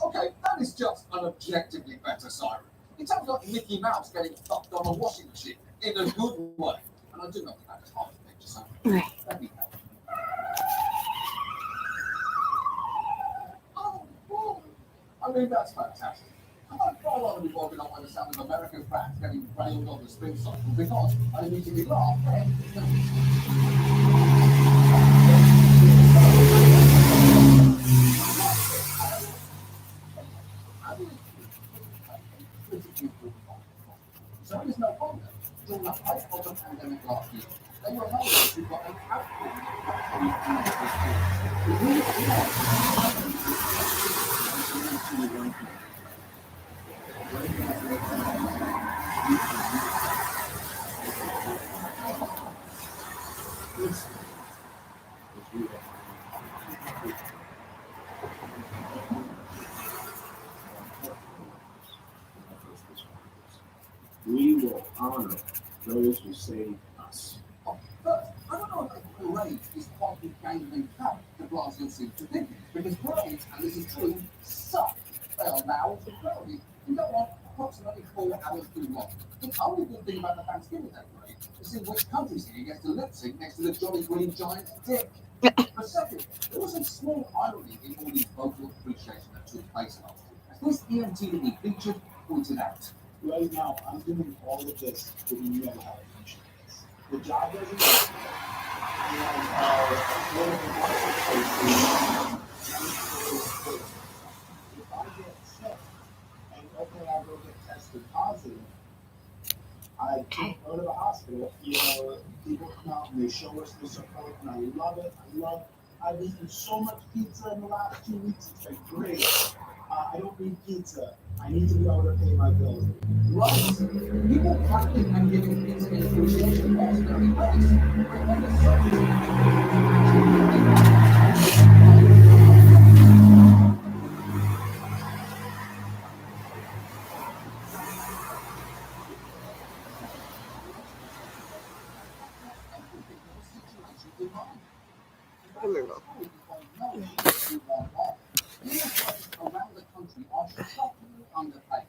Okay, that is just an objectively better siren. It sounds like Mickey Mouse getting fucked on a washing machine in a good way. And I do not think that is hard to picture, so let me help. Oh, boy. I mean, that's fantastic. I find quite a lot of people do not understand of American rats getting railed on the spin cycle because I immediately laugh. So there's no problem. During the height of the pandemic last year, they were among those who got an We will honor those who saved us. But I don't know if a parade is quite the game they have, the Blasio seems to think, because parades, and this is true, suck. They are now the parade. You go on approximately 4 hours too long. The only good thing about the Thanksgiving Day parade is see which country singer gets to lip sync next to the Jolly Green Giant's dick. For second, there was a small irony in all these vocal appreciation that took place last year. As this EMT that we featured pointed out. Right now, I'm doing all of this with you never have insurance. The job doesn't work. If I get sick and okay, I go get tested positive, I can't go to the hospital. You know, people come out and they show us the support, and I love it. I've eaten so much pizza in the last 2 weeks. It's been great. I don't need pizza. I need to be able to pay my bills. Right. People clapping and giving pizza in appreciation was very nice. But on the surface, everything was situation in mind. I remember. Around the country are shockingly underpaid.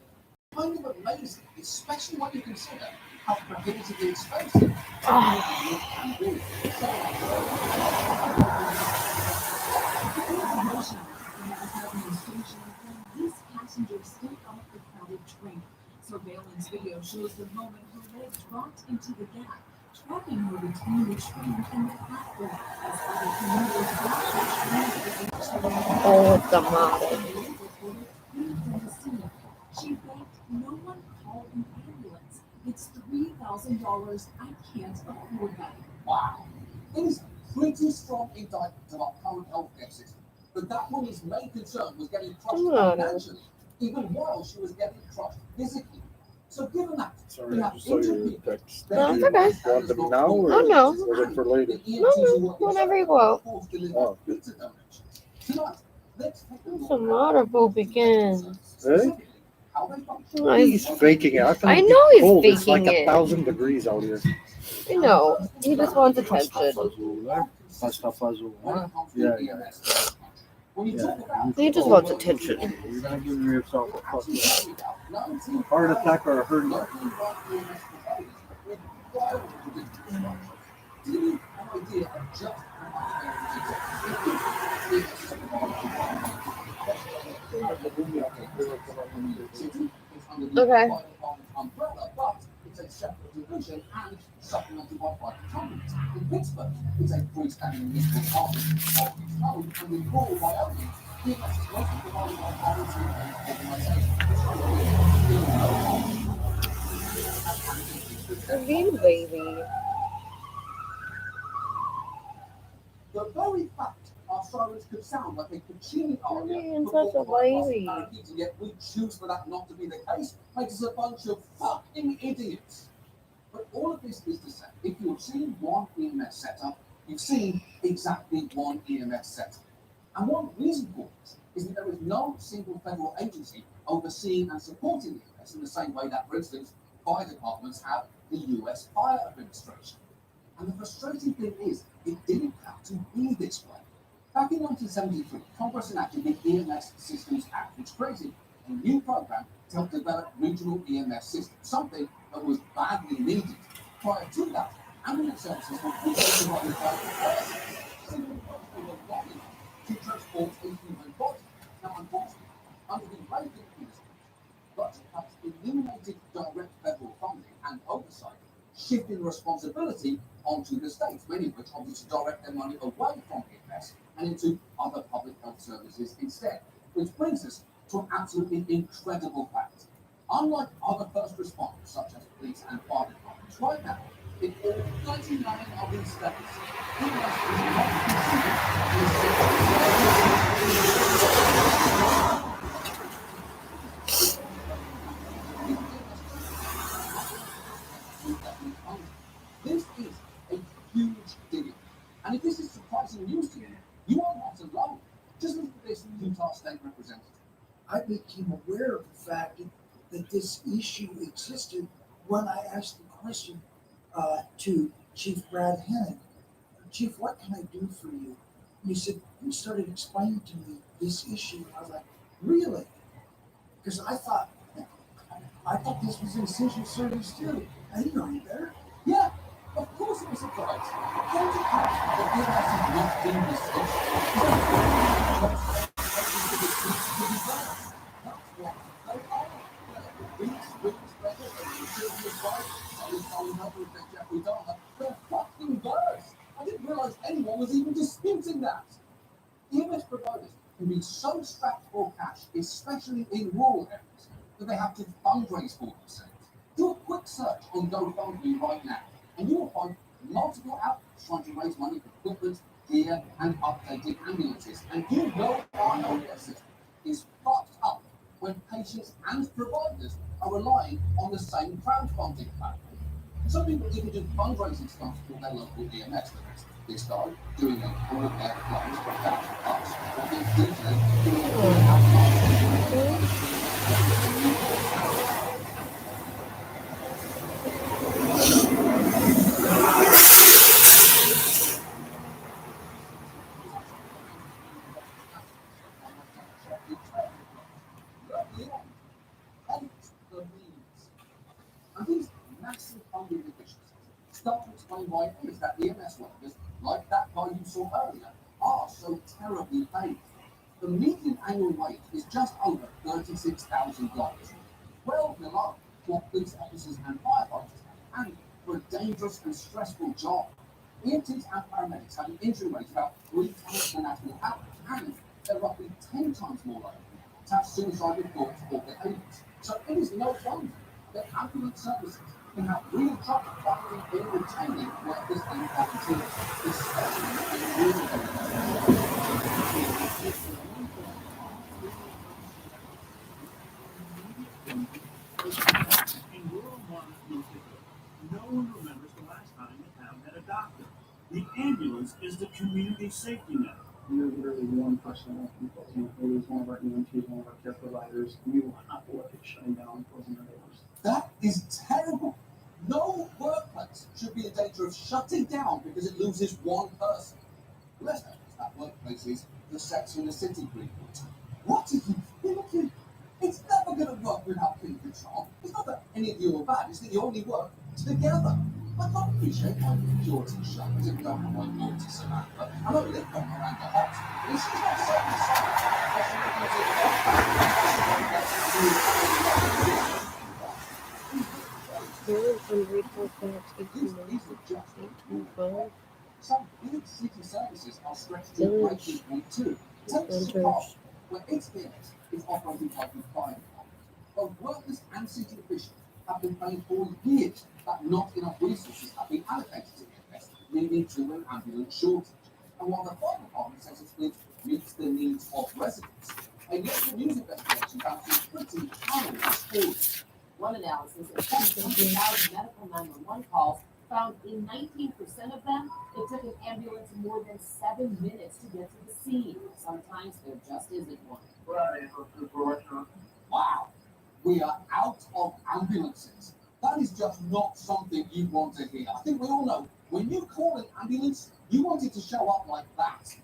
Kind of amazing, especially when you consider how prohibitively expensive it can be. These passengers step off the crowded train. Surveillance video shows the moment her legs dropped into the gap, trapping her between the train and the platform as other commuters watch the train. Oh, the model. From the scene, she begged no one call an ambulance. It's $3,000. I can't afford that. Wow. It is a pretty strong indictment of our current healthcare system. But that woman's main concern was getting crushed financially, even while she was getting crushed physically. So given that, Sorry, we I have just saw your injured people. text. No, it's okay. Want them now or Oh, no. was it for later? No, whenever you go out. Oh. Tonight, let's take a look The at motorboat begins. Hey? how they function. He's faking it. I know he's cold. It's faking like it. 1,000 degrees out here. I know. He just wants attention. Pasta azul, huh? Yeah, yeah. He just wants attention. You're gonna give yourself a fucking heart attack or a hurt attack. Do you have an idea of just Okay. umbrella, but it's a separate division and supplemented by private companies. In Pittsburgh, it's a freestanding municipal department of its own and in rural Wyoming, it is mostly provided by volunteer Baby, baby. The very fact our sirens could sound like a Puccini aria Being such a baby. and yet we choose for that not to be the case makes us a bunch of fucking idiots. But all of this is to say, if you've seen one EMS setup, you've seen exactly one EMS setup. And one reason for this is that there is no single federal agency overseeing and supporting EMS in the same way that, for instance, fire departments have the US Fire Administration. And the frustrating thing is, it didn't have to be this way. Back in 1973, Congress enacted the EMS Systems Act, which created a new program to help develop regional EMS systems, something that was badly needed. Prior to that, ambulance services were also provided by the to transport a human body. Now, unfortunately, under the Reagan administration, budget cuts eliminated direct federal funding and oversight, shifting responsibility onto the states, many of which opted to direct their money away from EMS and into other public health services instead. Which brings us to an absolutely incredible fact. Unlike other first responders, such as police and fire departments, right now, in all 99 of these states, EMS is not considered This is a huge deal. And if this is surprising news to you, you are not alone. Just look at this Utah State Representative. I became aware of the fact that this issue existed when I asked the question to Chief Brad Hennig. Chief, what can I do for you? And he said, he started explaining to me this issue. I was like, really? Because I thought this was an essential service too. I didn't know any better. Yeah, of course it was a surprise. How did it happen that EMS has not been discussed? They're fucking birds. I didn't realize anyone was even disputing that. EMS providers can be so strapped for cash, especially in rural areas, that they have to fundraise for themselves. Do a quick search on GoFundMe right now, and you will find multiple outlets trying to raise money for equipment, gear, and updated ambulances. And you know our healthcare system is fucked up when patients and providers are relying on the same crowdfunding platform. Some people even do fundraising stuff for their local EMS. This guy doing it all of their plans for $1,000, or this DJ doing it all and these massive funding deficiencies start to explain why it is that EMS workers, like that guy you saw earlier, are so terribly paid. The median annual wage is just over $36,000, well below what police officers and firefighters have, and for a dangerous and stressful job. EMTs and paramedics have an injury rate about 3 times the national average, and they're roughly 10 times more likely to have suicidal thoughts or behaviours. So it is no wonder that ambulance services can have real trouble finding and retaining workers and volunteers, especially in rural areas. In rural modern Mississippi, no one remembers the last time they haven't had a doctor. The ambulance is the community safety net. We are literally one person away from closing. It was one of our EMTs, one of our care providers. We will not look at shutting down, closing our doors. That is terrible. No workplace should be in danger of shutting down because it loses one person. Let's hope that workplace is the Sex and the City report. What are you thinking? It's never going to work without being control. It's not that any of you are bad, it's that you only work together. I can't appreciate my purity shutters if you don't have my purity Samantha. I don't live on Miranda Hobbs. But she's not saying some big city services are stretched to breaking point too. Take Chicago, where its business is operating like a fire department. Both workers and city officials have been paying for years that not enough resources have been allocated to EMS, leading to an ambulance shortage. And while the fire department says its fleet meets the needs of residents, a local news investigation found some pretty harrowing stories. One analysis of 700,000 medical 911 calls found in 19% of them, it took an ambulance more than 7 minutes to get to the scene. Sometimes there just isn't one. Wow, we are out of ambulances. That is just not something you want to hear. I think we all know, when you call an ambulance, you want it to show up like that.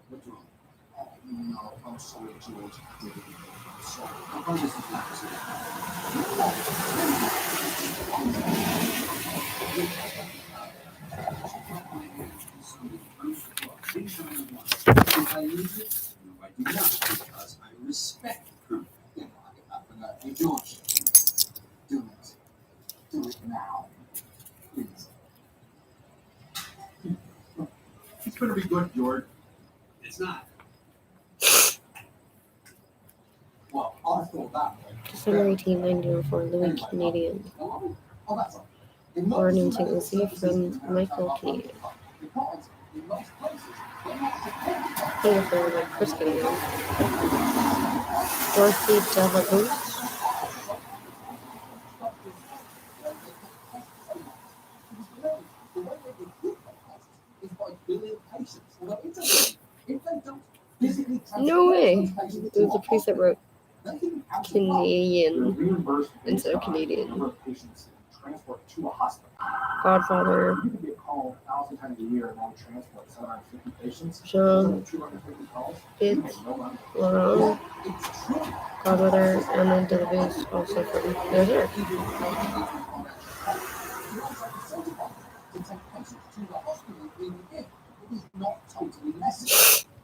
What's wrong? Oh, no, I'm sorry, George. I'm sorry. I'm going to listen to If I use it, no, I do not, because I respect her. Yeah, hey, George, do it. Do it now. Please. It's going to be good, George. It's not. Well, I thought that way. December 18, 1904, Louis Canadian. Oh, that's all. Born in St. Lucie from Michael Canadian. King of Florida, Chris Canadian. Dorothy Delahouse. No way. It was a priest that wrote Canadian instead of Canadian. Transport to a hospital. Godfather. You can get called 1,000 times a year and only transport 750 patients. Jean 250 calls. Fitz Laurent. Godmother Anna Delvez, also from there.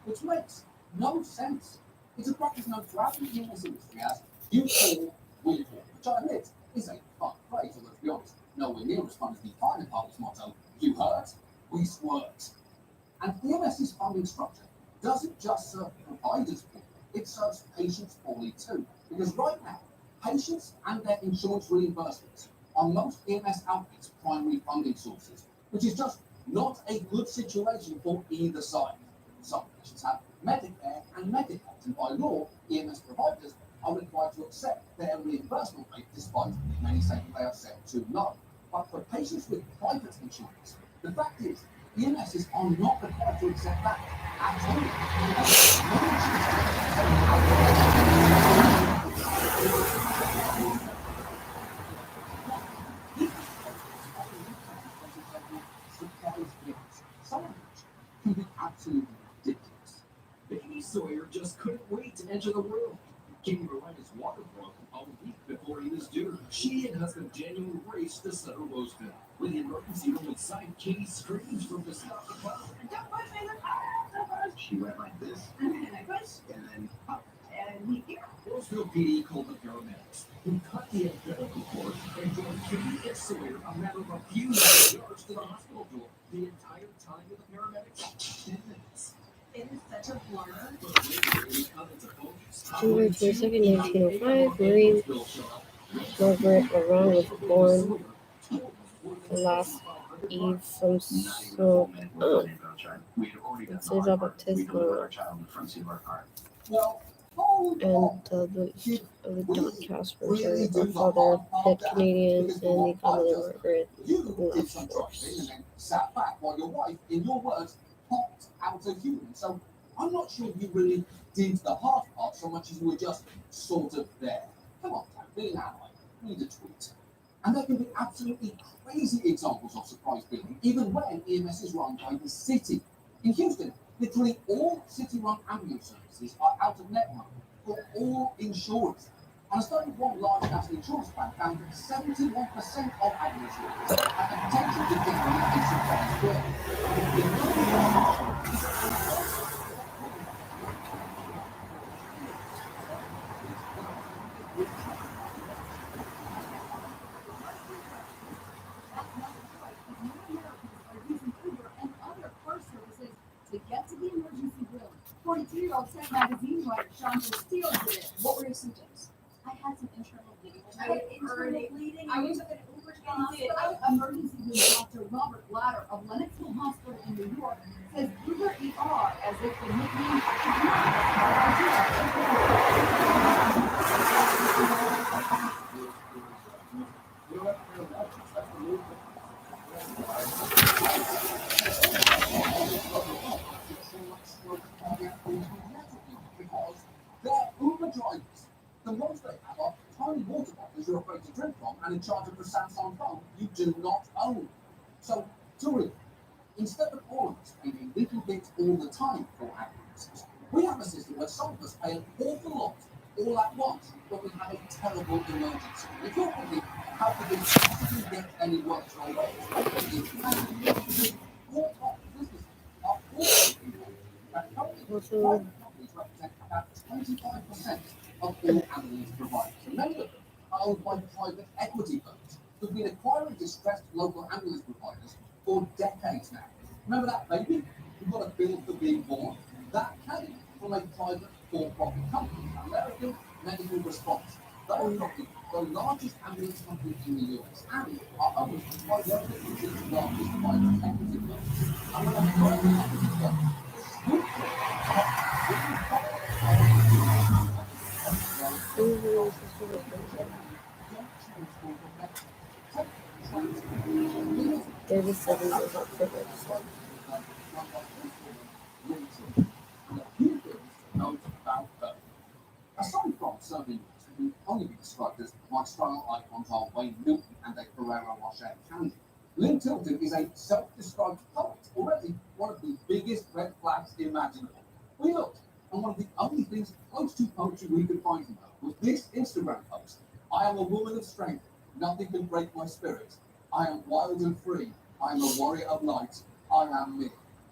Which makes no sense. It's a practice known throughout the EMS industry as you call, we call, which I admit is a fun phrase, although to be honest, nowhere near as fun as the fire department's motto, you heard, we squirt. And EMS's funding structure doesn't just serve providers poorly, it serves patients poorly too. Because right now, patients and their insurance reimbursements are most EMS outfits' primary funding sources, which is just not a good situation for either side. Some patients have Medicare and Medicaid, and by law, EMS providers are required to accept their reimbursement rate despite many saying they are set too low. But for patients with private insurance, the fact is, EMSs are not required to accept that at all. Can be absolutely ridiculous. Baby Sawyer just couldn't wait to enter the world. King Rowena's water broke a week before he was due. She and husband Daniel raced to settle Roseville. When the emergency room inside, Katie screamed from the stop the car. Don't push me, don't push. She went like this, And I push, and then up. and he here. Roseville PD called the paramedics, who cut the umbilical cord and drove Katie and Sawyer a matter of a few yards to the hospital door. The entire time with the paramedics, 10 minutes. It is such a blur. January 22nd, 1905, Marie Margaret LaRon was born. The last Eve from so it's a baptismal Well, hold and on. the list of the Doncasters are our father, Pitt Canadian, and the family Margaret You did some left driving force. and then sat back while your wife, in your words, popped out a human. So I'm not sure you really did the hard part so much as you were just sort of there. Come on, Tam, be an ally. Read a tweet. And there can be absolutely crazy examples of surprise billing, even when EMS is run by the city. In Houston, literally all city-run ambulance services are out of network for all insurers. And a study of one large national insurance plan found that 71% of ambulance workers have the potential to generate a surprise bill. To get to the emergency room. 42-year-old Senate magazine writer Chandra Steele did it. What were your symptoms? I had some internal bleeding. I had internal bleeding. I We was took an Uber to the hospital. hospital. Emergency room doctor Robert Blatter of Lennoxville Hospital in New York says Uber ER as if the nickname is not a Because they're Uber drivers. The ones they have are tiny water bottles you're afraid to drink from and in charge of the Samsung phone you do not own. So, to read, instead of all of us paying a little bit all the time for ambulances, we have a system where some of us pay an awful lot all at once when we have a terrible emergency. If you're thinking, how could this possibly get any worse or all top businesses are also people that currently private companies represent about 25% of all ambulance providers. And many of them are owned by private equity firms who've been acquiring distressed local ambulance providers for decades now. Remember that baby who got a bill for being born? That came from a private for-profit company, American Medical Response. They are probably the largest ambulance company in the US and are owned by one of the country's largest private equity firms. And when a private equity firm $37 was not privileged. Aside from serving who can only be described as lifestyle icons are Wayne Newton and a Ferrero Rocher candy, Lynn Tilton is a self-described poet, already one of the biggest red flags imaginable. We looked, and one of the only things close to poetry we could find from her was this Instagram post. I am a woman of strength, nothing can break my spirit. I am wild and free, I am a warrior of light, I am me.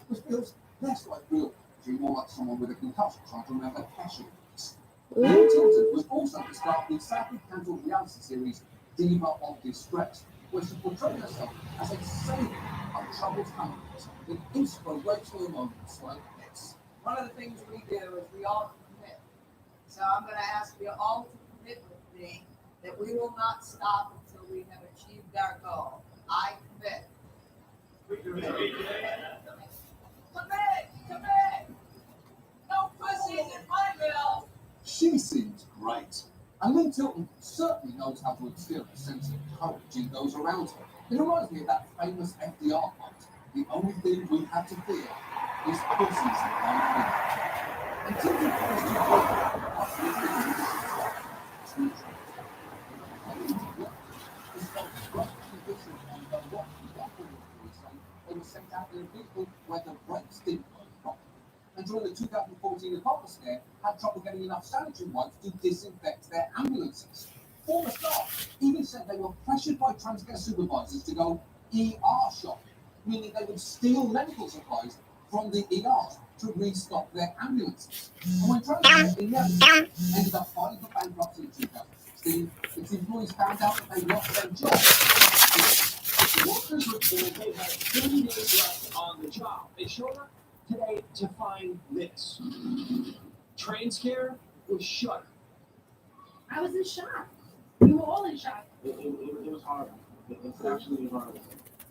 Which feels less like real poetry, more like someone with a concussion trying to remember cashew nuts. Lynn Tilton was also the star of the sadly cancelled reality series Diva of Distress, where she portrayed herself as a savior of troubled families with inspirational moments like this. One of the things we do is we all commit. So I'm going to ask you all to commit with me that we will not stop until we have achieved our goal. I commit. Come back! No pussies in my mill! She seems great. And Lynn Tilton certainly knows how to instill a sense of courage in those around her. It reminds me of that famous FDR quote, the only thing we have to fear is pussies in my mill. And Tilton tries to break what we think is true. They were sent out in a vehicle where the brakes didn't work properly. And during the 2014 apartment scare, had trouble getting enough sanitary wipes to disinfect their ambulances. Former staff even said they were pressured by transcare supervisors to go ER shopping, meaning they would steal medical supplies from the ERs to restock their ambulances. And when transcare inevitably ended up filing for bankruptcy in 2016, its employees found out that they lost their jobs. Workers report they had 30 days left on the job. They showed up today to find this. Transcare was shut. I was in shock. We were all in shock. It was horrible. It was absolutely horrible.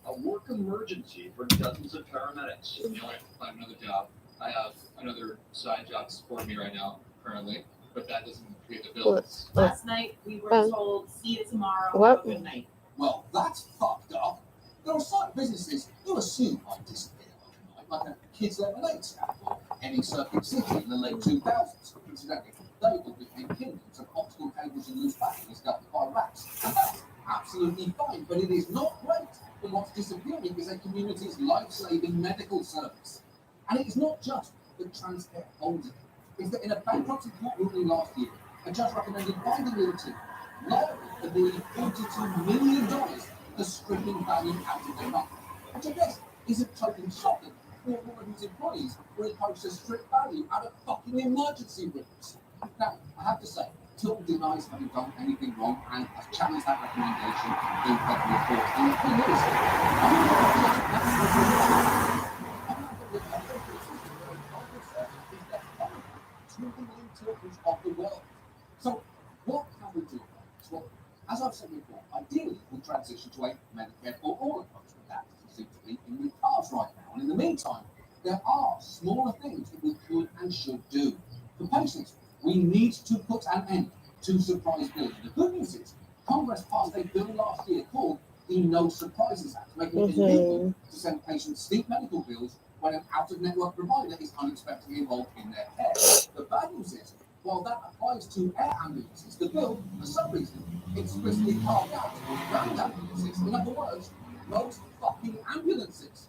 A work emergency for dozens of paramedics. You know, I have to find another job. I have another side job supporting me right now, currently, but that doesn't pay the bills. Last night we were told, see you tomorrow. What? Have a good night. Well, that's fucked up. There are some businesses who assume I disappear overnight, like a kids' lemonade stand or any Circuit City in the late 2000s. Incidentally, they all became kingdoms of obstacle tables and loose batteries governed by rats. And that's absolutely fine, but it is not great when what's disappearing is a community's life-saving medical service. And it is not just that Transcare owns it. It's that in a bankruptcy court ruling last year, a judge recommended binding Lynn Tilton liable for nearly $42 million for stripping value out of their money. Which I guess isn't totally shocking for a woman whose employees were encouraged to strip value out of fucking emergency rooms. Now, I have to say, Tilton denies having done anything wrong and has challenged that recommendation in federal court. And the thing is, of the world. So, what can we do about this? Well, as I've said before, ideally we'll transition to a Medicare for all approach, but that doesn't seem to be in the cards right now. And in the meantime, there are smaller things that we could and should do. For patients, we need to put an end to surprise billing. The good news is, Congress passed a bill last year called the No Surprises Act, making it illegal to send patients steep medical bills when an out-of-network provider is unexpectedly involved in their care. The bad news is, while that applies to air ambulances, the bill, for some reason, explicitly carved out ground ambulances. In other words, most fucking ambulances.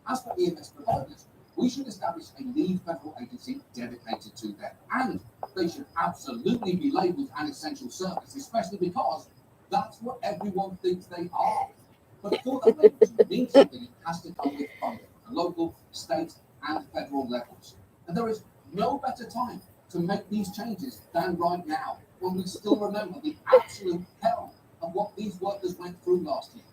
As for EMS providers, we should establish a lead federal agency dedicated to them. And they should absolutely be labelled an essential service, especially because that's what everyone thinks they are. But for that label to mean something, it has to come with funding at local, state, and federal levels. And there is no better time to make these changes than right now, when we still remember the absolute hell of what these workers went through last year.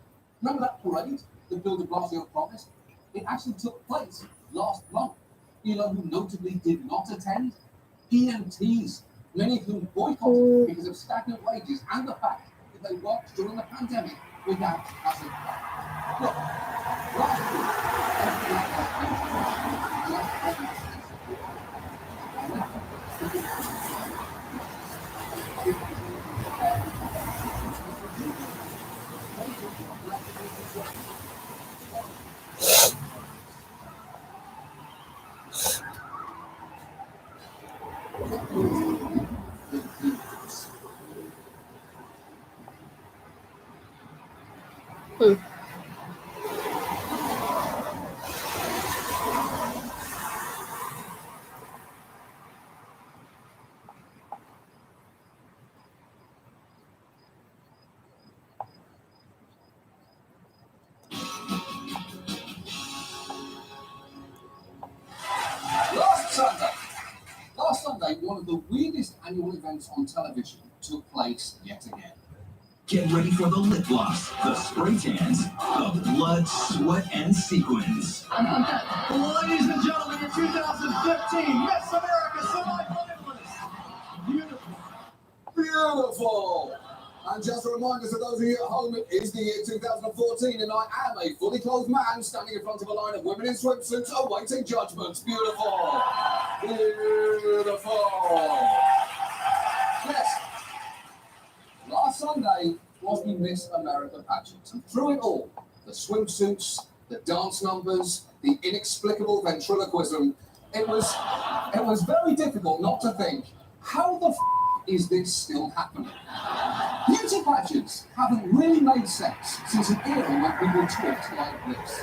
Remember that parade that Bill de Blasio promised? It actually took place last month. You know who notably did not attend? EMTs, many of whom boycotted because of stagnant wages and the fact that they worked during the pandemic without hazard pay. Look, last Sunday, one of the weirdest annual events on television took place yet again. Get ready for the lip gloss, the spray tans, the blood, sweat, and sequins. Ladies and gentlemen, your 2015 Miss America semi-finalist. Beautiful. Beautiful! And just a reminder to those of you at home, it is the year 2014 and I am a fully clothed man standing in front of a line of women in swimsuits awaiting judgment. Beautiful. Beautiful. Yes. Last Sunday was the Miss America pageant. And through it all, the swimsuits, the dance numbers, the inexplicable ventriloquism, it was very difficult not to think, how the is this still happening? Beauty pageants haven't really made sense since an era when people talked like this.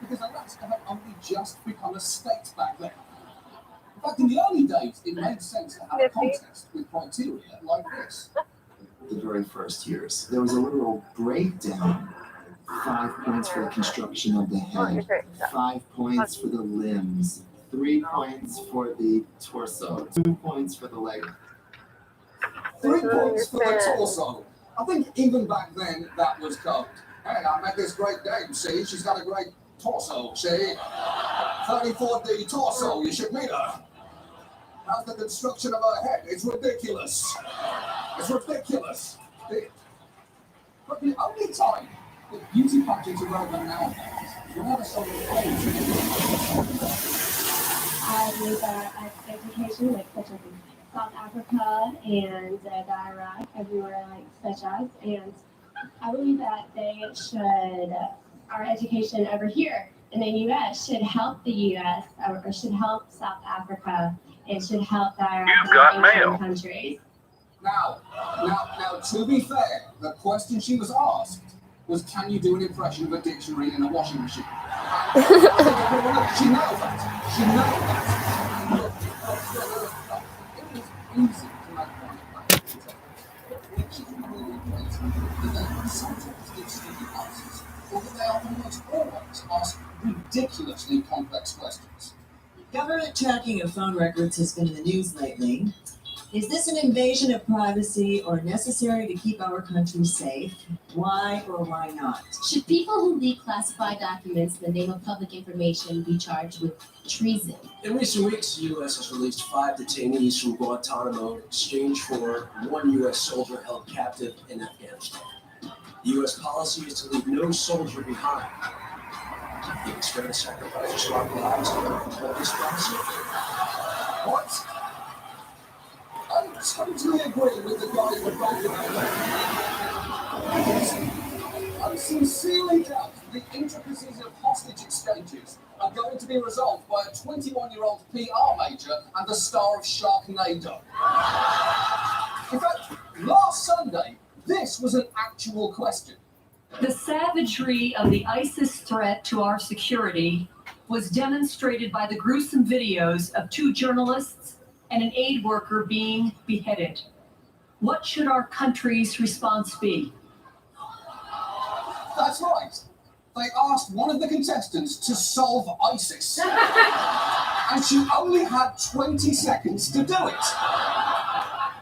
Because Alaska had only just become a state back then. In fact, in the early days, it made sense to have a contest with criteria like this. The very first years, there was a literal breakdown. 5 points for the construction of the head, 5 points for the limbs, 3 points for the torso, 2 points for the leg. 3 points for the torso. I think even back then that was code. Hey, I met this great dame, see? She's got a great torso, see? 34D torso, you should meet her. How's the construction of her head? It's ridiculous. It's ridiculous. But the only time that beauty pageants are relevant nowadays, whenever someone I believe that education, like such as in South Africa and Iraq, everywhere like such as, and I believe that they should, our education over here in the U.S. should help the U.S. or should help South Africa. It should help the Iraq and Asian countries. Now, to be fair, the question she was asked was, can you do an impression of a dictionary in a washing machine? She nailed that. She nailed that. It was easy to make one which is really great. Sometimes give stupid answers, or that they almost always ask ridiculously complex questions. Government tracking of phone records has been in the news lately. Is this an invasion of privacy or necessary to keep our country safe? Why or why not? Should people who leak classified documents in the name of public information be charged with treason? In recent weeks, the U.S. has released 5 detainees from Guantanamo in exchange for 1 U.S. soldier held captive in Afghanistan. The U.S. policy is to leave no soldier behind. You think it's fair to sacrifice or swap lives to control this policy? What? I totally agree with the guy who wrote it. I sincerely doubt the intricacies of hostage exchanges are going to be resolved by a 21-year-old PR major and the star of Sharknado. In fact, last Sunday, this was an actual question. The savagery of the ISIS threat to our security was demonstrated by the gruesome videos of 2 journalists and an aid worker being beheaded. What should our country's response be? That's right. They asked one of the contestants to solve ISIS. And she only had 20 seconds to do it.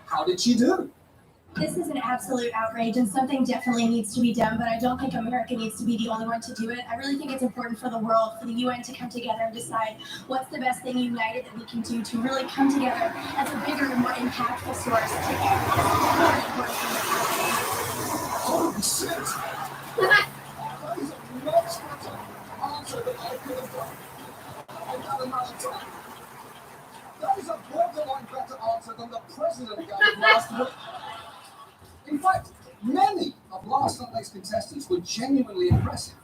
How did she do? This is an absolute outrage and something definitely needs to be done, but I don't think America needs to be the only one to do it. I really think it's important for the world, for the UN to come together and decide what's the best thing united that we can do to really come together as a bigger and more impactful source to end this very important thing that's happening. Holy shit! That is a much better answer than I could have done in that amount of time. That is a borderline better answer than the president gave last week. In fact, many of last Sunday's contestants were genuinely impressive.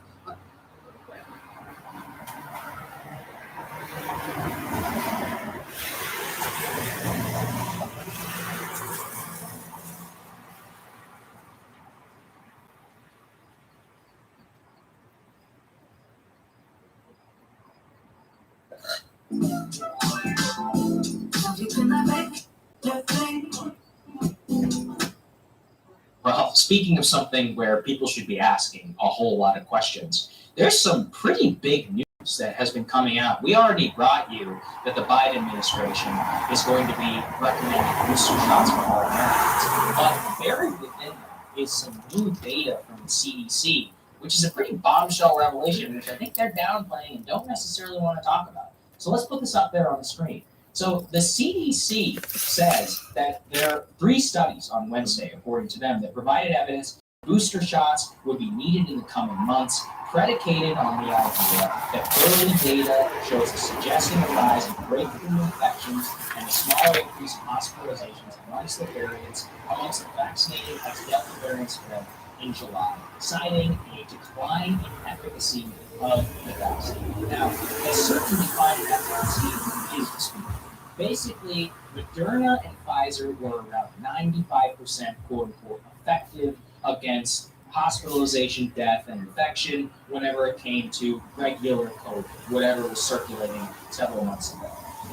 Well, speaking of something where people should be asking a whole lot of questions, there's some pretty big news that has been coming out. We already brought you that the Biden administration is going to be recommending booster shots for all Americans. But buried within that is some new data from the CDC which is a pretty bombshell revelation, which I think they're downplaying and don't necessarily want to talk about. So let's put this up there on the screen. So the CDC says that there are 3 studies on Wednesday, according to them, that provided evidence booster shots would be needed in the coming months, predicated on the idea that early data shows a suggesting a rise in breakthrough infections and a smaller increase in hospitalizations amongst the variants amongst the vaccinated as Delta variant spread in July, citing a decline in efficacy of the vaccine. Now, a certain decline in efficacy is disputed. Basically, Moderna and Pfizer were around 95% quote-unquote effective against hospitalization, death, and infection whenever it came to regular COVID, whatever was circulating several months ago.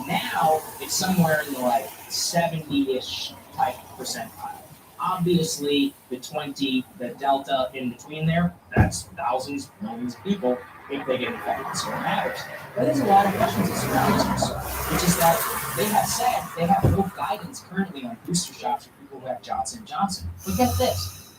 Now, it's somewhere in the like 70-ish type percentile. Obviously, the Delta in between there, that's thousands, millions of people if they get infected, so it matters. But there's a lot of questions that surround this, which is that they have said they have no guidance currently on booster shots for people who have Johnson & Johnson. But get this,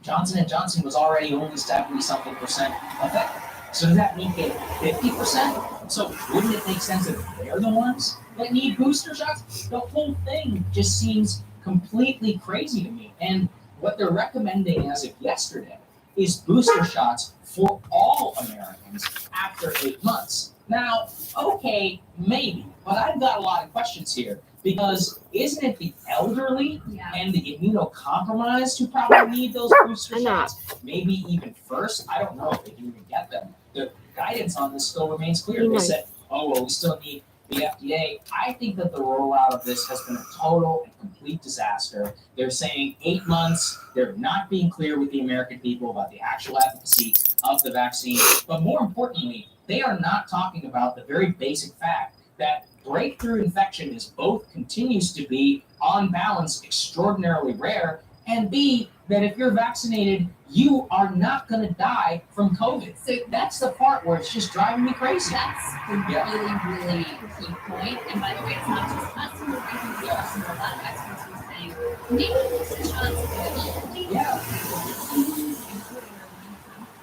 Johnson & Johnson was already only 70-something% effective. So does that make it 50%? So wouldn't it make sense that they're the ones that need booster shots? The whole thing just seems completely crazy to me. And what they're recommending as of yesterday is booster shots for all Americans after 8 months. Now, okay, maybe, but I've got a lot of questions here because isn't it the elderly and the immunocompromised who probably need those booster shots? Maybe even first. I don't know if they can even get them. The guidance on this still remains clear. They said, oh, well, we still need the FDA. I think that the rollout of this has been a total and complete disaster. They're saying 8 months. They're not being clear with the American people about the actual efficacy of the vaccine. But more importantly, they are not talking about the very basic fact that breakthrough infection is both continues to be, on balance, extraordinarily rare, and B, that if you're vaccinated, you are not going to die from COVID. So that's the part where it's just driving me crazy. That's a really key point. And by the way, it's not just us who are raising the question. There are a lot of experts who are saying maybe booster shots could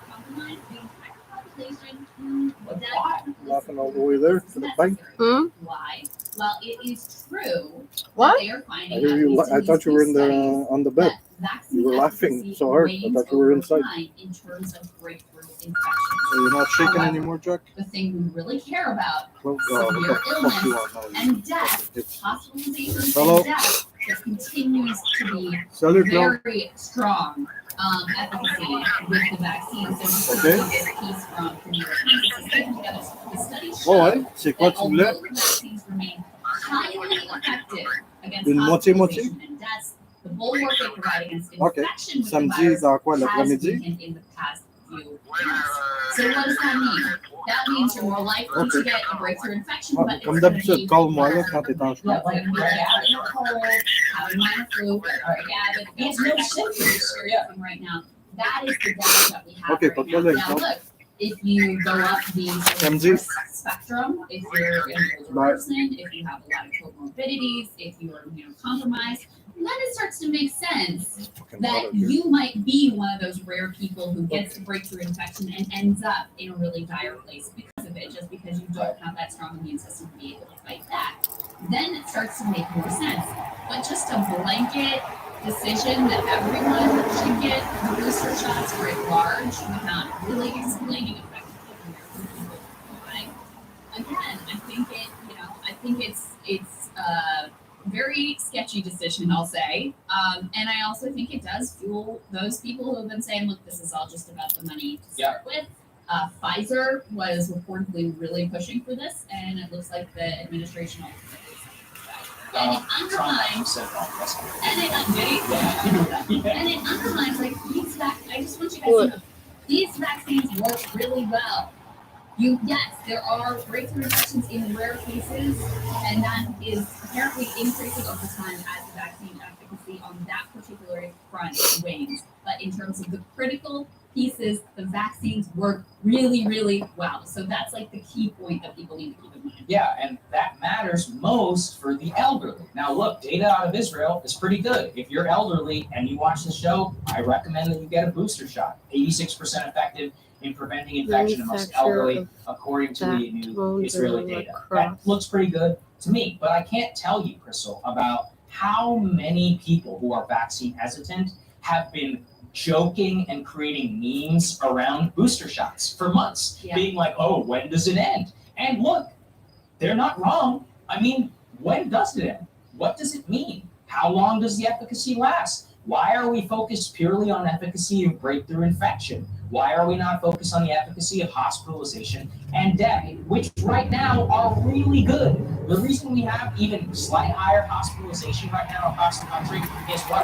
compromise the entire population. Laughing all the way there to the bank. Why? Well, it is true. What? They are finding I hear you. I thought you were in the on the bed. You were laughing so hard. I thought you were inside. In terms of breakthrough infections. So you're not shaking anymore, Jack? The thing we really care about, Well, severe what you illness are now. and death, hospitalization Hello? and death, there continues to be Salut, Claude. very strong efficacy with the vaccine. So Okay. this piece from the New York Times is taken together. The study Oh, ouais? showed C'est quoi that tu voulais? although the vaccines remain highly effective against Une moitié-moitié? hospitalization and deaths, the bulwark they provide against Ok. infection with the Samedi, virus dans quoi, has l'après-midi? weakened in the past few months. So what does that mean? That means you're more likely to get a breakthrough infection, Ah, but it's comme going to d'habitude, be call-moi là quand t'es en yeah, chemin. like having a cold, having minor flu, or Gavin, it's no symptoms right now. That is the data that we have Okay, right pas de now. problème. Now look, if you go up the Samedi. spectrum, if you're an older Bye. person, if you have a lot of comorbidities, if you are immunocompromised, then it starts to make sense that you might be one of those rare people who gets a breakthrough infection and ends up in a really dire place because of it, just because you don't have that strong immune system to be able to fight that. Then it starts to make more sense. But just a blanket decision that everyone should get the booster shots writ large without really explaining effectively to American people why. Again, I think it's a very sketchy decision, I'll say. And I also think it does fuel those people who have been saying, look, this is all just about the money to start with. Pfizer was reportedly really pushing for this, and it looks like the administration ultimately and it undermines, and it undermines like these I just want you guys to know these vaccines work really well. Yes, there are breakthrough infections in rare cases, and that is apparently increasing over time as the vaccine efficacy on that particular front wanes. But in terms of the critical piece is the vaccines work really, really well. So that's like the key point that people need to keep in mind. Yeah, and that matters most for the elderly. Now, look, data out of Israel is pretty good. If you're elderly and you watch the show, I recommend that you get a booster shot. 86% effective in preventing infection amongst elderly, according to the new Israeli data. That looks pretty good to me, but I can't tell you, Crystal, about how many people who are vaccine hesitant have been joking and creating memes around booster shots for months, being like, oh, when does it end? And look, they're not wrong. I mean, when does it end? What does it mean? How long does the efficacy last? Why are we focused purely on efficacy of breakthrough infection? Why are we not focused on the efficacy of hospitalization and death, which right now are really good? The reason we have even slightly higher hospitalization right now across the country is what